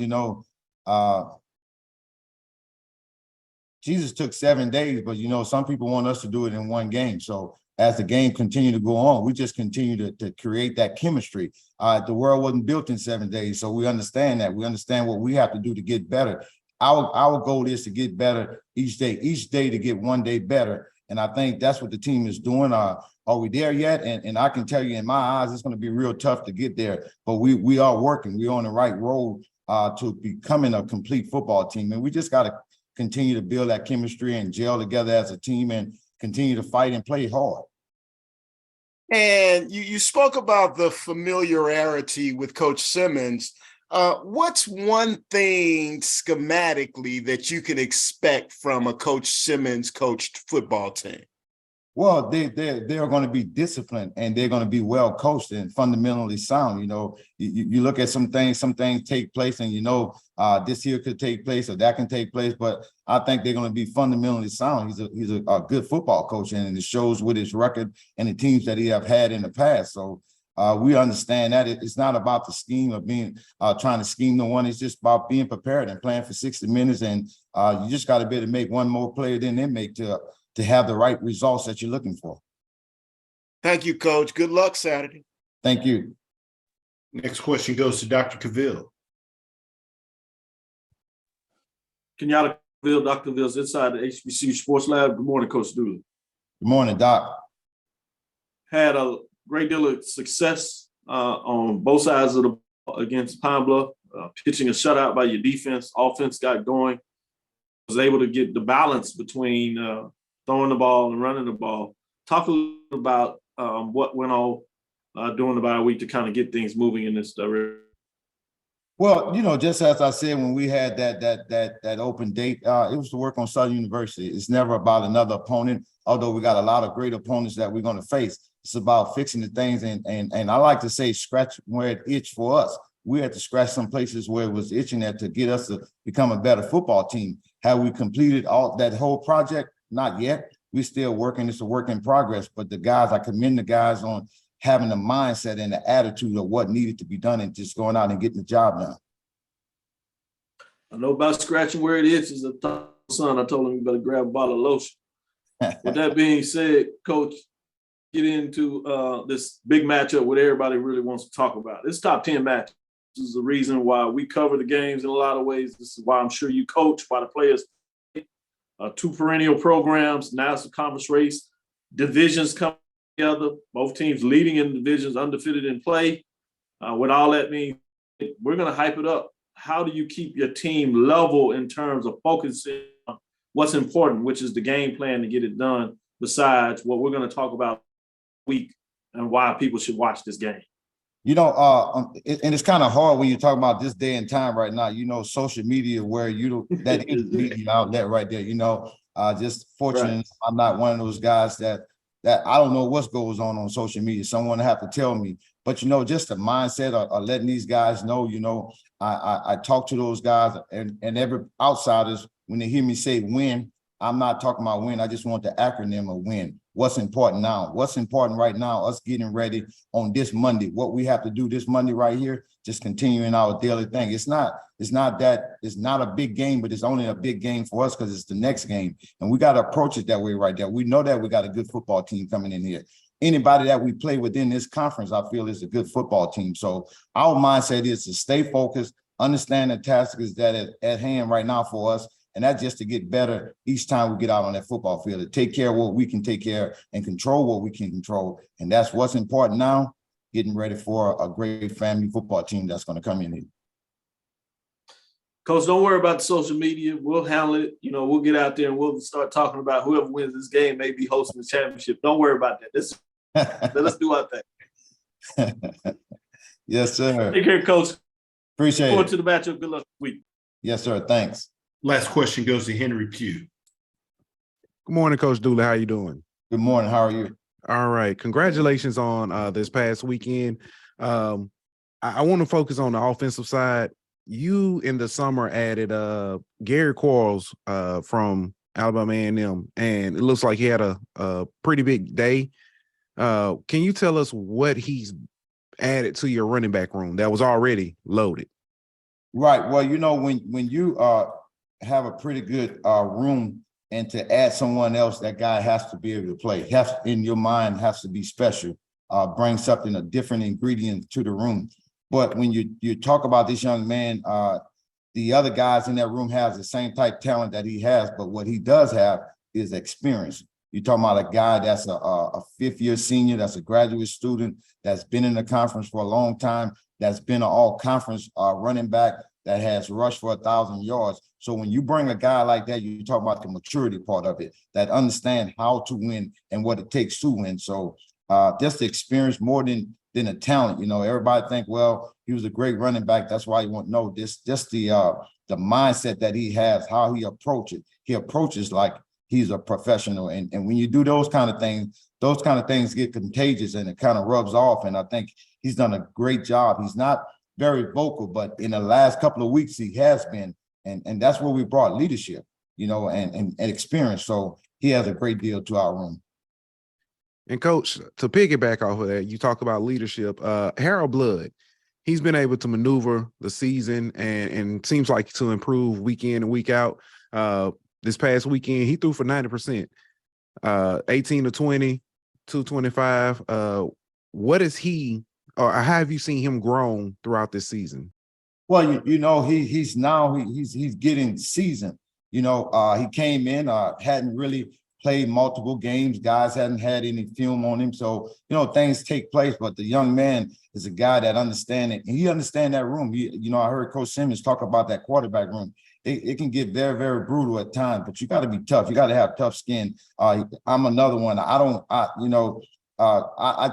Jesus took 7 days, but, some people want us to do it in one game. So as the game continued to go on, we just continue to create that chemistry. The world wasn't built in 7 days, so we understand that. We understand what we have to do to get better. Our goal is to get better each day to get 1 day better. And I think that's what the team is doing. Are we there yet? And I can tell you, in my eyes, it's going to be real tough to get there. But we are working. We're on the right road to becoming a complete football team. And we just got to continue to build that chemistry and gel together as a team and continue to fight and play hard. And you spoke about the familiarity with Coach Simmons. What's one thing schematically that you can expect from a Coach Simmons coached football team? Well, they're going to be disciplined, and they're going to be well coached and fundamentally sound. You look at some things take place, and this here could take place or that can take place, but I think they're going to be fundamentally sound. He's a good football coach, and it shows with his record and the teams that he have had in the past. So we understand that it's not about the scheme of being trying to scheme the one. It's just about being prepared and playing for 60 minutes, and you just got to be able to make one more play than they make to have the right results that you're looking for. Thank you, Coach. Good luck Saturday. Thank you. Next question goes to Dr. Cavill. Kenyatta Cavill, Dr. Cavill's inside the HBCU Sports Lab. Good morning, Coach Dooley. Good morning, Doc. Had a great deal of success on both sides of the ball against Pine Bluff, pitching a shutout by your defense. Offense got going. Was able to get the balance between throwing the ball and running the ball. Talk a little about what went on during the bye week to kind of get things moving in this direction. Well, just as I said, when we had that open date, it was to work on Southern University. It's never about another opponent, although we got a lot of great opponents that we're going to face. It's about fixing the things, and I like to say scratch where it itch for us. we had to scratch some places where it was itching at to get us to become a better football team. Have we completed all that whole project? Not yet. We're still working. It's a work in progress. But the guys, I commend the guys on having the mindset and the attitude of what needed to be done and just going out and getting the job done. I know about scratching where it itches. Son, I told him you better grab a bottle of lotion. With that being said, Coach, get into this big matchup what everybody really wants to talk about. This top 10 matchup. This is the reason why we cover the games in a lot of ways. This is why I'm sure you coach, why the players two perennial programs, national conference race, divisions come together, both teams leading in divisions, undefeated in play. What all that means, we're going to hype it up. How do you keep your team level in terms of focusing on what's important, which is the game plan to get it done, besides what we're going to talk about week and why people should watch this game? You know, and it's kind of hard when you talk about this day and time right now, you know, social media where that is the media outlet right there, you know, just fortunate. Right. I'm not one of those guys that I don't know what goes on social media. Someone have to tell me, but you know, just the mindset of letting these guys know, you know, I talk to those guys and every outsiders, when they hear me say win, I'm not talking about win. I just want the acronym of win. What's important now? What's important right now? Us getting ready on this Monday. What we have to do this Monday right here, just continuing our daily thing. It's not a big game, but it's only a big game for us because it's the next game. And we got to approach it that way right there. We know that we got a good football team coming in here. Anybody that we play within this conference, I feel is a good football team. So our mindset is to stay focused, understand the tactics that is at hand right now for us. And that's just to get better each time we get out on that football field, to take care of what we can take care of and control what we can control. And that's what's important now, getting ready for a great family football team that's going to come in here. Coach, don't worry about the social media. We'll handle it. You know, we'll get out there and we'll start talking about whoever wins this game may be hosting the championship. Don't worry about that. Let's do our thing. Yes, sir. Take care, Coach. Appreciate it. Forward to the matchup. Good luck this week. Yes, sir. Thanks. Last question goes to Henry Pugh. Good morning, Coach Dooley. How you doing? Good morning. How are you? All right. Congratulations on this past weekend. I want to focus on the offensive side. You in the summer added Gary Quarles from Alabama A&M, and it looks like he had a pretty big day. Can you tell us what he's added to your running back room that was already loaded? Right. Well, you know, when you have a pretty good room, and to add someone else, that guy has to be able to play. In your mind, has to be special. Bring something, a different ingredient to the room. But when you talk about this young man, the other guys in that room has the same type talent that he has, but what he does have is experience. You're talking about a guy that's a fifth-year senior, that's a graduate student, that's been in the conference for a long time, that's been an all-conference running back, that has rushed for 1,000 yards. So when you bring a guy like that, you talk about the maturity part of it, that understand how to win and what it takes to win. So just the experience more than a talent. You know, everybody think, well, he was a great running back, that's why you want to know this. Just the mindset that he has, how he approaches. He approaches like he's a professional. And when you do those kind of things get contagious and it kind of rubs off. And I think he's done a great job. He's not very vocal, but in the last couple of weeks he has been, and that's where we brought leadership, you know, and experience. So he has a great deal to our room. And Coach, to piggyback off of that, you talk about leadership. Harold Blood, he's been able to maneuver the season and seems like to improve week in and week out. This past weekend, he threw for 90%, 18 to 20, 225. What is he, or how have you seen him grown throughout this season? Well, you know, he's getting seasoned. You know, he came in, hadn't really played multiple games. Guys hadn't had any film on him. So, you know, things take place, but the young man is a guy that understands it. And he understands that room. You know, I heard Coach Simmons talk about that quarterback room. It can get very, very brutal at times, but you got to be tough. You got to have tough skin. I'm another one. I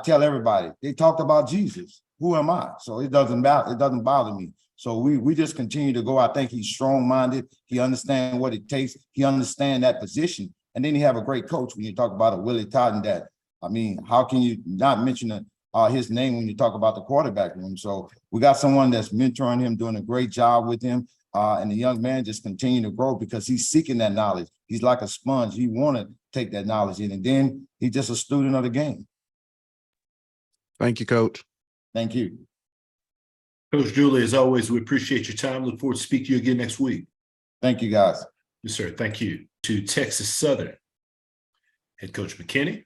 tell everybody, they talked about Jesus. Who am I? So it doesn't bother me. So we just continue to go. I think he's strong-minded. He understands what it takes. He understands that position. And then you have a great coach when you talk about a Willie Totten. That, I mean, how can you not mention his name when you talk about the quarterback room. So we got someone that's mentoring him, doing a great job with him. And the young man just continue to grow because he's seeking that knowledge. He's like a sponge. He want to take that knowledge in, and then he's just a student of the game. Thank you, Coach. Thank you. Coach Dooley, as always, we appreciate your time. Look forward to speaking to you again next week. Thank you, guys. Yes, sir. Thank you. To Texas Southern, head coach McKinney.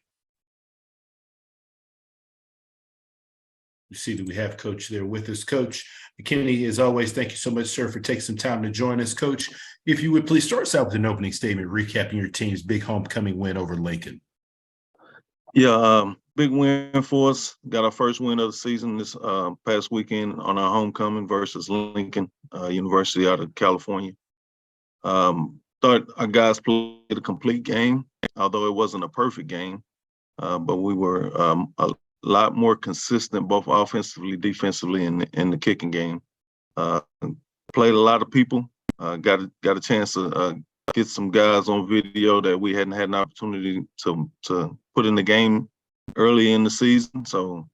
You see that we have Coach there with us. Coach McKinney, as always, thank you so much, sir, for taking some time to join us. Coach, if you would please start us out with an opening statement recapping your team's big homecoming win over Lincoln. Yeah, big win for us. Got our first win of the season this past weekend on our homecoming versus Lincoln University out of California. Thought our guys played a complete game, although it wasn't a perfect game, but we were a lot more consistent both offensively, defensively, and in the kicking game. Played a lot of people. Got a chance to get some guys on video that we hadn't had an opportunity to put in the game early in the season. So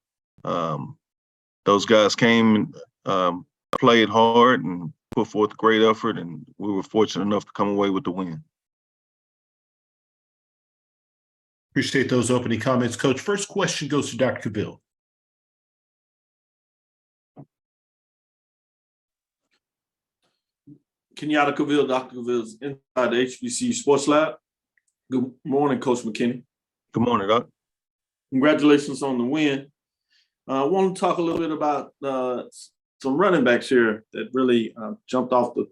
those guys came and played hard and put forth great effort, and we were fortunate enough to come away with the win. Appreciate those opening comments, Coach. First question goes to Dr. Cavill. Kenyatta Cavill, Dr. Cavill's inside the HBC Sports Lab. Good morning, Coach McKinney. Good morning, Doc. Congratulations on the win. I want to talk a little bit about some running backs here that really jumped off the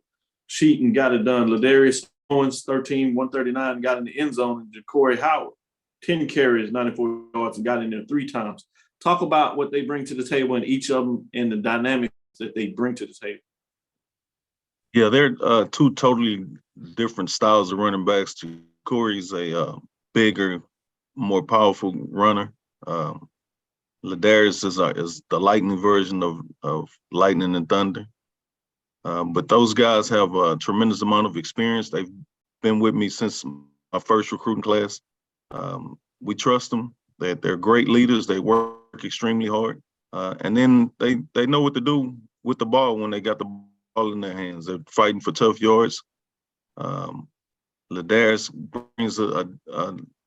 sheet and got it done. Ladarius Owens, 139, got in the end zone, and Ja'Cory Howard, 10 carries, 94 yards, and got in there 3 times. Talk about what they bring to the table and each of them and the dynamics that they bring to the table. Yeah, they're 2 totally different styles of running backs. Corey's a bigger, more powerful runner. Ladarius is the lightning version of lightning and thunder. But those guys have a tremendous amount of experience. They've been with me since my first recruiting class. We trust them. They're great leaders. They work extremely hard. And then they know what to do with the ball when they got the ball in their hands. They're fighting for tough yards. Ladarius brings the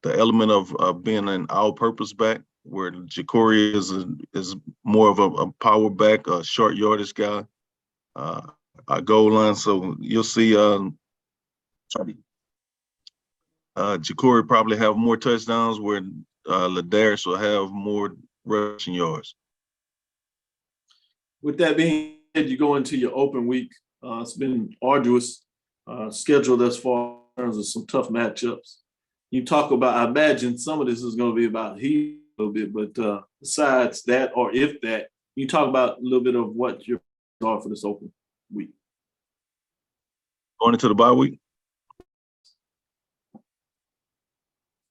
element of being an all-purpose back, where Ja'Cory is more of a power back, a short yardage guy, a goal line. So you'll see Ja'Cory probably have more touchdowns, where Ladarius will have more rushing yards. With that being said, you go into your open week. It's been arduous schedule thus far in terms of some tough matchups. You talk about, I imagine some of this is going to be about heat a little bit, but besides that, or if that, you talk about a little bit of what your plans are for this open week. Going into the bye week?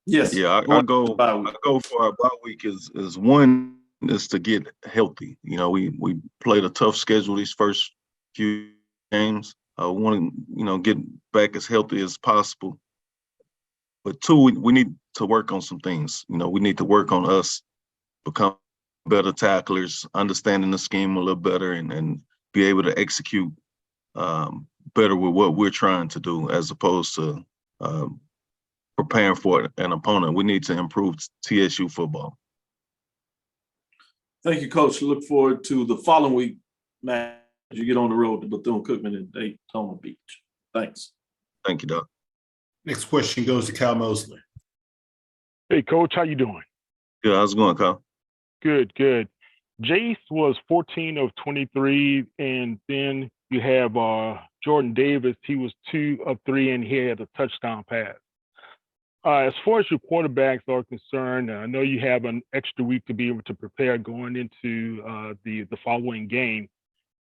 Yes. Yeah, I go for our bye week is one is to get healthy. You know, we played a tough schedule these first few games. I want to, get back as healthy as possible. But 2, we need to work on some things. We need to work on us, become better tacklers, understanding the scheme a little better, and be able to execute better with what we're trying to do, as opposed to preparing for an opponent. We need to improve TSU football. Thank you, Coach. Look forward to the following week, Matt, as you get on the road to Bethune-Cookman and Daytona Beach. Thanks. Thank you, Doc. Next question goes to Kyle Mosley. Hey, Coach, how you doing? Good. How's it going, Kyle? Good, good. Jace was 14 of 23, and then you have Jordan Davis. He was 2 of 3, and he had a touchdown pass. As far as your quarterbacks are concerned, I know you have an extra week to be able to prepare going into the following game.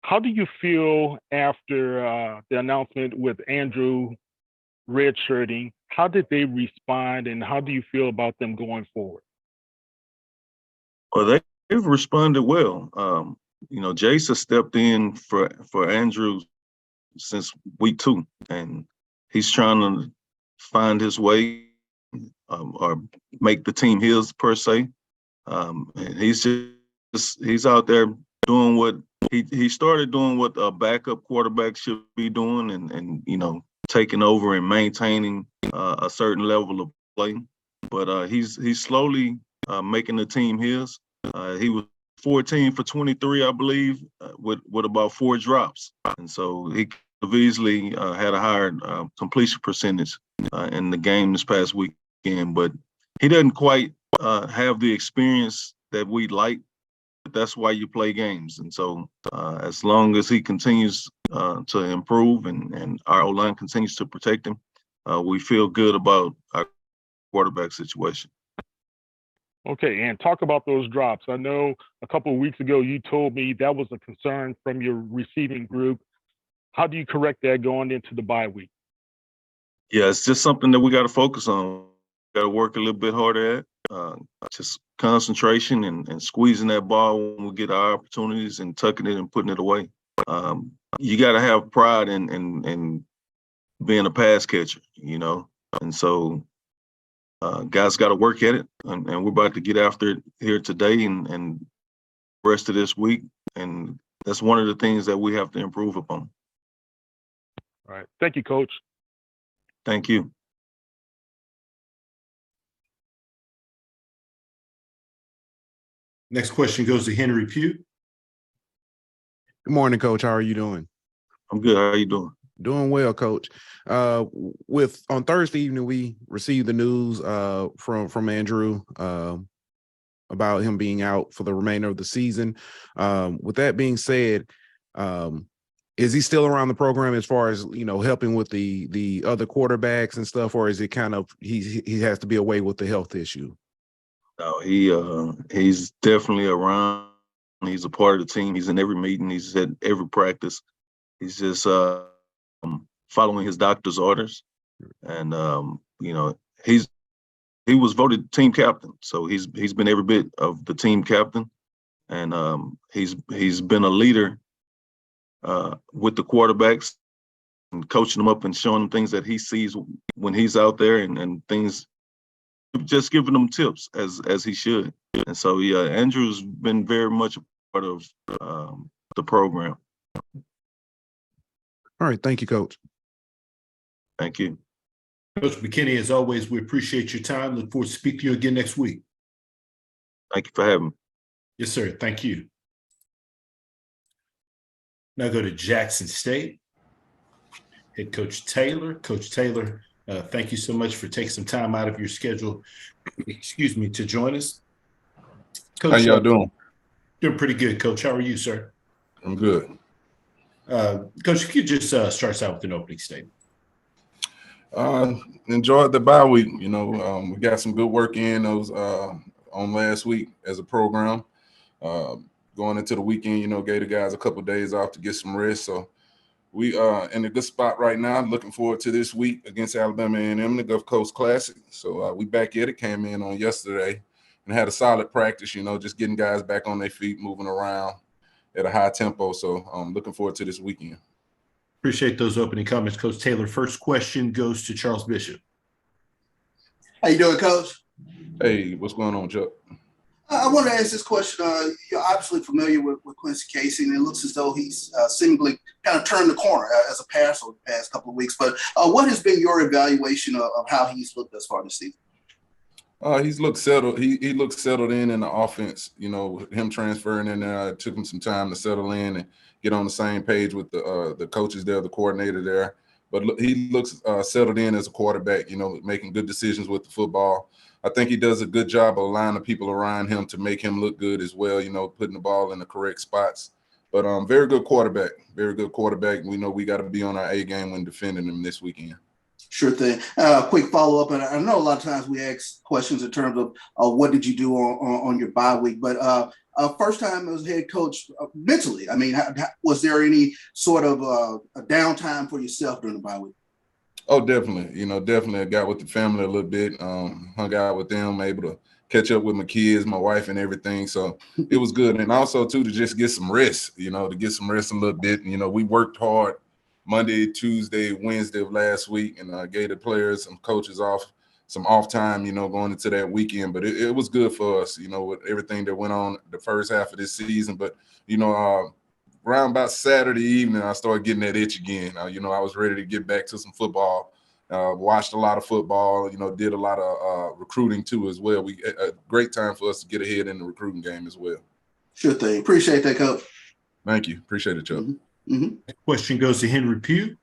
How do you feel after the announcement with Andrew redshirting? How did they respond, and how do you feel about them going forward? Well, they've responded well. Jace has stepped in for Andrew since week 2, and he's trying to find his way or make the team his, per se. And he's just he's out there doing what he started doing what a backup quarterback should be doing, and taking over and maintaining a certain level of play. But he's slowly making the team his. He was 14 for 23, I believe, with about 4 drops, and so he could have easily had a higher completion percentage in the game this past weekend. But he doesn't quite have the experience that we'd like. That's why you play games. And so as long as he continues to improve and our O-line continues to protect him, we feel good about our quarterback situation. Okay, and talk about those drops. I know a couple of weeks ago you told me that was a concern from your receiving group. How do you correct that going into the bye week? Yeah, it's just something that we got to focus on. Got to work a little bit harder at. Just concentration and squeezing that ball when we get our opportunities and tucking it and putting it away. You got to have pride in being a pass catcher, and so guys got to work at it, and we're about to get after it here today and the rest of this week, and that's one of the things that we have to improve upon. All right. Thank you, Coach. Thank you. Next question goes to Henry Pugh. Good morning, Coach. How are you doing? I'm good. How are you doing? Doing well, Coach. On Thursday evening, we received the news from Andrew about him being out for the remainder of the season. With that being said, is he still around the program as far as helping with the other quarterbacks and stuff, or is it kind of he has to be away with the health issue? No, he's definitely around. He's a part of the team. He's in every meeting. He's at every practice. He's just following his doctor's orders, and he was voted team captain, so he's been every bit of the team captain, and he's been a leader with the quarterbacks and coaching them up and showing them things that he sees when he's out there, and things, just giving them tips as he should. And so yeah, Andrew's been very much a part of the program. All right, thank you, Coach. Thank you. Coach McKinney, as always, we appreciate your time. Look forward to speaking to you again next week. Thank you for having me. Yes, sir. Thank you. Now go to Jackson State. Head Coach Taylor. Coach Taylor, thank you so much for taking some time out of your schedule, to join us. Coach, how y'all doing? Doing pretty good, Coach. How are you, sir? I'm good. Coach, if you could just start us out with an opening statement. Enjoyed the bye week. We got some good work in those on last week as a program. Going into the weekend, gave the guys a couple of days off to get some rest. So we in a good spot right now. Looking forward to this week against Alabama A&M, the Gulf Coast Classic. So we back at it. Came in on yesterday and had a solid practice. Just getting guys back on their feet, moving around at a high tempo. So I'm looking forward to this weekend. Appreciate those opening comments, Coach Taylor. First question goes to Charles Bishop. How you doing, Coach? Hey, what's going on, Chuck? I want to ask this question. You're obviously familiar with Quincy Casey, and it looks as though he's seemingly kind of turned the corner as a passer the past couple of weeks. But what has been your evaluation of how he's looked thus far this season? He's looked settled. He looked settled in the offense. Him transferring in there, it took him some time to settle in and get on the same page with the coaches there, the coordinator there. But he looks settled in as a quarterback, making good decisions with the football. I think he does a good job of aligning the people around him to make him look good as well, putting the ball in the correct spots. But very good quarterback, very good quarterback. We know we got to be on our A game when defending him this weekend. Sure thing. Quick follow-up, and I know a lot of times we ask questions in terms of what did you do on your bye week, but first time as head coach mentally, I mean, was there any sort of a downtime for yourself during the bye week? Oh, definitely. Definitely I got with the family a little bit, hung out with them, able to catch up with my kids, my wife and everything. So it was good. And also too, to just get some rest, to get some rest a little bit. We worked hard Monday, Tuesday, Wednesday of last week, and gave the players, some coaches off some off time, going into that weekend. But it was good for us, with everything that went on the first half of this season. But, around about Saturday evening, I started getting that itch again. I was ready to get back to some football. Watched a lot of football, did a lot of recruiting too as well. A great time for us to get ahead in the recruiting game as well. Sure thing. Appreciate that, Coach. Thank you. Appreciate it, Chuck. Question goes to Henry Pugh.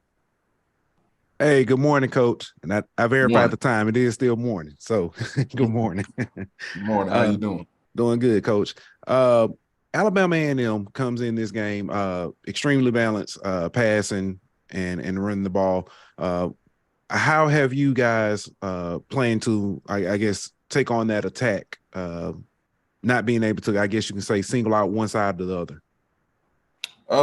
Hey, good morning, Coach. And I verified the time. It is still morning. So good morning. Good morning. How you doing? Doing good, Coach. Alabama A&M comes in this game extremely balanced, passing and running the ball. How have you guys planned to, I guess, take on that attack, not being able to, I guess you can say, single out one side to the other?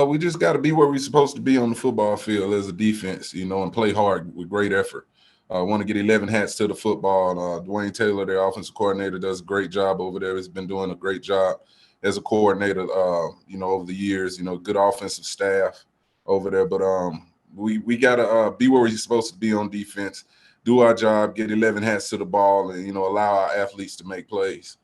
We just got to be where we're supposed to be on the football field as a defense, and play hard with great effort. I want to get 11 hats to the football. Dwayne Taylor, their offensive coordinator, does a great job over there. He's been doing a great job as a coordinator, over the years. Good offensive staff over there. But we got to be where we're supposed to be on defense, do our job, get 11 hats to the ball, and, allow our athletes to make plays.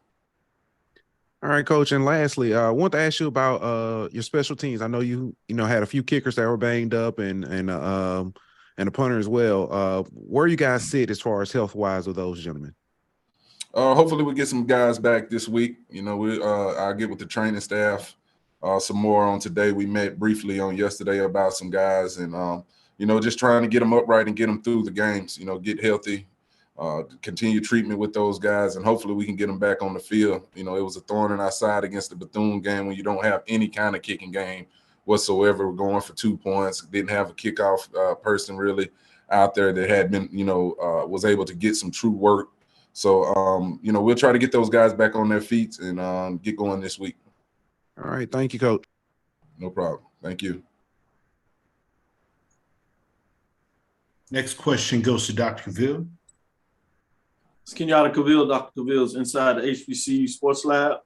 All right, Coach. And lastly, I want to ask you about your special teams. I know you had a few kickers that were banged up and a punter as well. Where you guys sit as far as health-wise with those gentlemen? Hopefully we get some guys back this week. I'll get with the training staff some more on today. We met briefly on yesterday about some guys and, just trying to get them upright and get them through the games, get healthy. Continue treatment with those guys, and hopefully we can get them back on the field. It was a thorn in our side against the Bethune game when you don't have any kind of kicking game whatsoever. We're going for 2 points. Didn't have a kickoff person really out there that had been, was able to get some true work. So, we'll try to get those guys back on their feet and get going this week. All right. Thank you, Coach. No problem. Thank you. Next question goes to Dr. Cavill. It's Kenyatta Cavill. Dr. Cavill's inside the HBCU Sports Lab.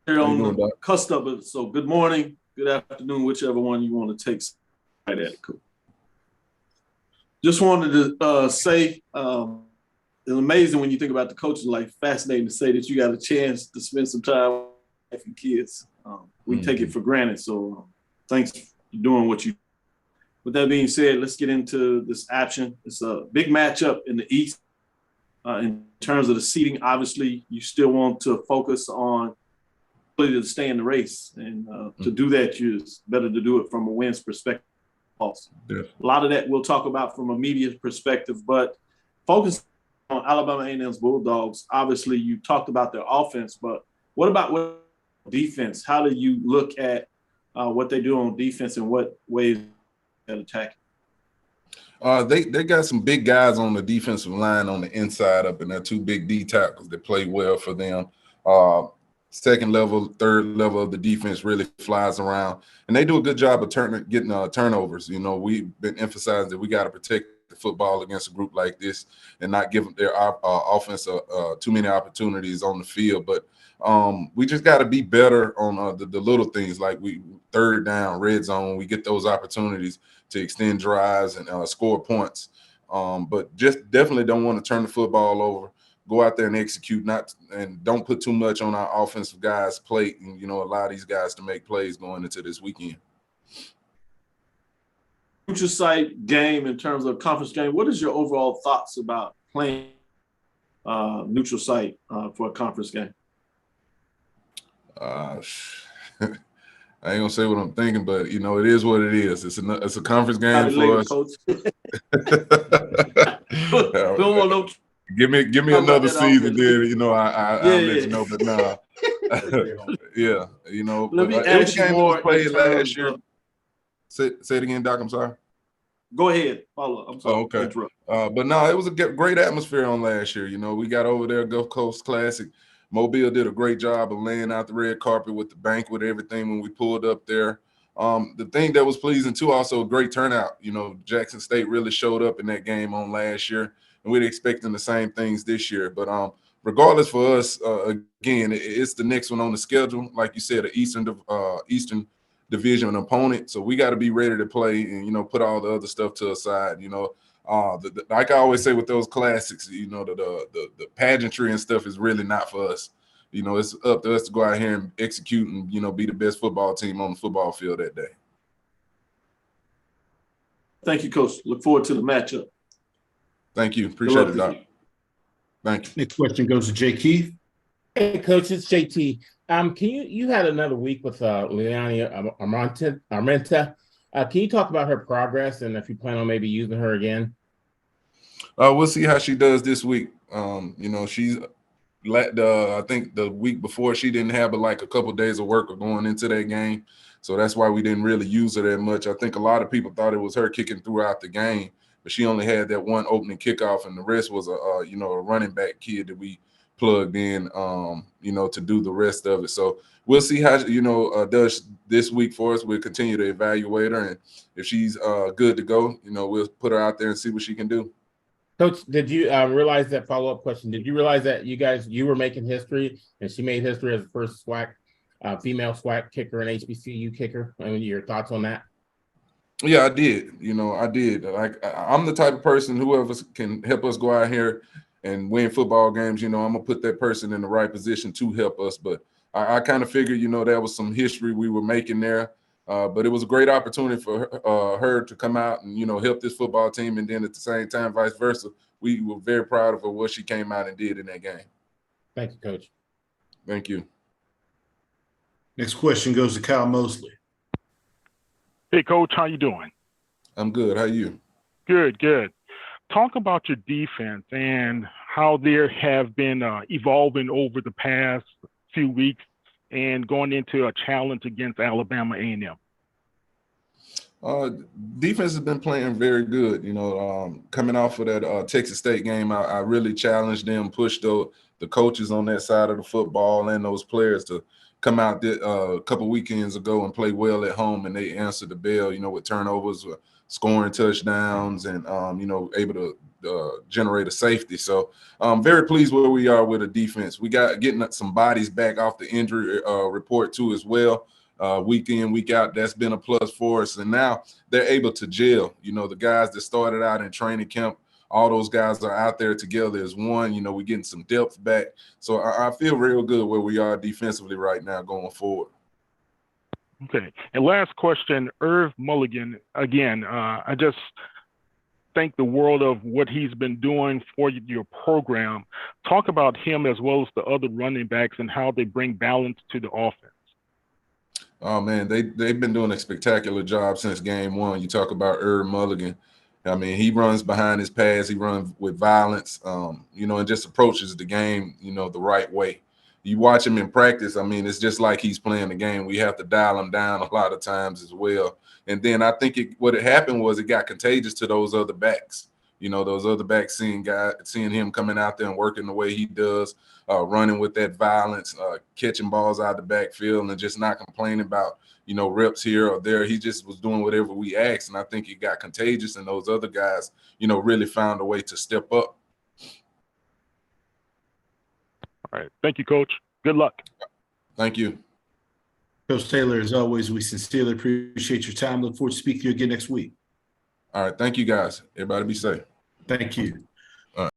Here on the cusp of it. So good morning, good afternoon, whichever one you want to take. Right at it. Cool. Just wanted to say it's amazing when you think about the coaching life. Fascinating to say that you got a chance to spend some time with your kids. We take it for granted. So thanks for doing what you do. With that being said, let's get into this action. It's a big matchup in the East. In terms of the seeding, obviously, you still want to focus on ability to stay in the race. And to do that, it's better to do it from a wins perspective also. Yeah. A lot of that we'll talk about from a media perspective, but focus on Alabama A&M's Bulldogs. Obviously, you talked about their offense, but what about defense? How do you look at what they do on defense and what ways they attack? They got some big guys on the defensive line on the inside up, and they're 2 big D tackles that play well for them. Second level, third level of the defense really flies around, and they do a good job of getting turnovers. We've been emphasizing that we got to protect the football against a group like this and not give their offense too many opportunities on the field. But we just got to be better on the little things like third down, red zone. We get those opportunities to extend drives and score points. But just definitely don't want to turn the football over. Go out there and execute, and don't put too much on our offensive guys' plate, and allow these guys to make plays going into this weekend. Neutral site game in terms of conference game. What is your overall thoughts about playing neutral site for a conference game? I ain't gonna say what I'm thinking, but it is what it is. It's a conference game for us. Give me another season, then I'll let you know. But nah, yeah, Let me ask you more. Played last year. Say it again, Doc. I'm sorry. Go ahead, follow. I'm sorry. Oh, okay. But no, it was a great atmosphere on last year. We got over there, Gulf Coast Classic. Mobile did a great job of laying out the red carpet with the banquet, everything when we pulled up there. The thing that was pleasing too, also a great turnout. Jackson State really showed up in that game on last year, and we're expecting the same things this year. But regardless for us, again, it's the next one on the schedule. Like you said, an Eastern Division opponent. So we got to be ready to play and, put all the other stuff to the side. like I always say with those classics, you know, the pageantry and stuff is really not for us. You know, it's up to us to go out here and execute and, you know, be the best football team on the football field that day. Thank you, Coach. Look forward to the matchup. Thank you. Appreciate it, Doc. Thank you. Next question goes to Jay Keith. Hey, Coach, it's JT. Can you had another week with Leonie Armenta. Can you talk about her progress and if you plan on maybe using her again? We'll see how she does this week. You know, she's I think the week before she didn't have but like a couple of days of work of going into that game. So that's why we didn't really use her that much. I think a lot of people thought it was her kicking throughout the game, but she only had that one opening kickoff, and the rest was a running back kid that we plugged in, you know, to do the rest of it. So we'll see how, you know, does this week for us. We'll continue to evaluate her, and if she's good to go, you know, we'll put her out there and see what she can do. Coach, did you realize that follow-up question? Did you realize that you were making history and she made history as the first SWAC, female SWAC kicker and HBCU kicker? I mean, your thoughts on that? Yeah, I did. You know, I did. Like, I'm the type of person, whoever can help us go out here and win football games, you know, I'm going to put that person in the right position to help us. But I kind of figured, you know, there was some history we were making there. But it was a great opportunity for her to come out and, you know, help this football team. And then at the same time, vice versa, we were very proud of her, what she came out and did in that game. Thank you, Coach. Thank you. Next question goes to Kyle Mosley. Hey, Coach, how you doing? I'm good. How are you? Good, good. Talk about your defense and how they have been evolving over the past few weeks and going into a challenge against Alabama A&M. Defense has been playing very good. You know, coming off of that Texas State game, I really challenged them, pushed the coaches on that side of the football and those players to come out a couple weekends ago and play well at home, and they answered the bell, you know, with turnovers, scoring touchdowns, and, you know, able to generate a safety. So I'm very pleased where we are with the defense. We got getting some bodies back off the injury report too as well. Week in, week out, that's been a plus for us. And now they're able to gel. You know, the guys that started out in training camp, all those guys are out there together as one. You know, we're getting some depth back. So I feel real good where we are defensively right now going forward. Okay. And last question, Irv Mulligan. Again, I just think the world of what he's been doing for your program. Talk about him as well as the other running backs and how they bring balance to the offense. Oh, man, they've been doing a spectacular job since game one. You talk about Irv Mulligan. I mean, he runs behind his pads. He runs with violence, you know, and just approaches the game, you know, the right way. You watch him in practice, I mean, it's just like he's playing the game. We have to dial him down a lot of times as well. And then I think what happened was it got contagious to those other backs. You know, those other backs seeing him coming out there and working the way he does, running with that violence, catching balls out of the backfield and just not complaining about, you know, reps here or there. He just was doing whatever we asked. And I think it got contagious, and those other guys, you know, really found a way to step up. All right. Thank you, Coach. Good luck. Thank you. Coach Taylor, as always, we sincerely appreciate your time. Look forward to speaking to you again next week. All right. Thank you, guys. Everybody be safe. Thank you.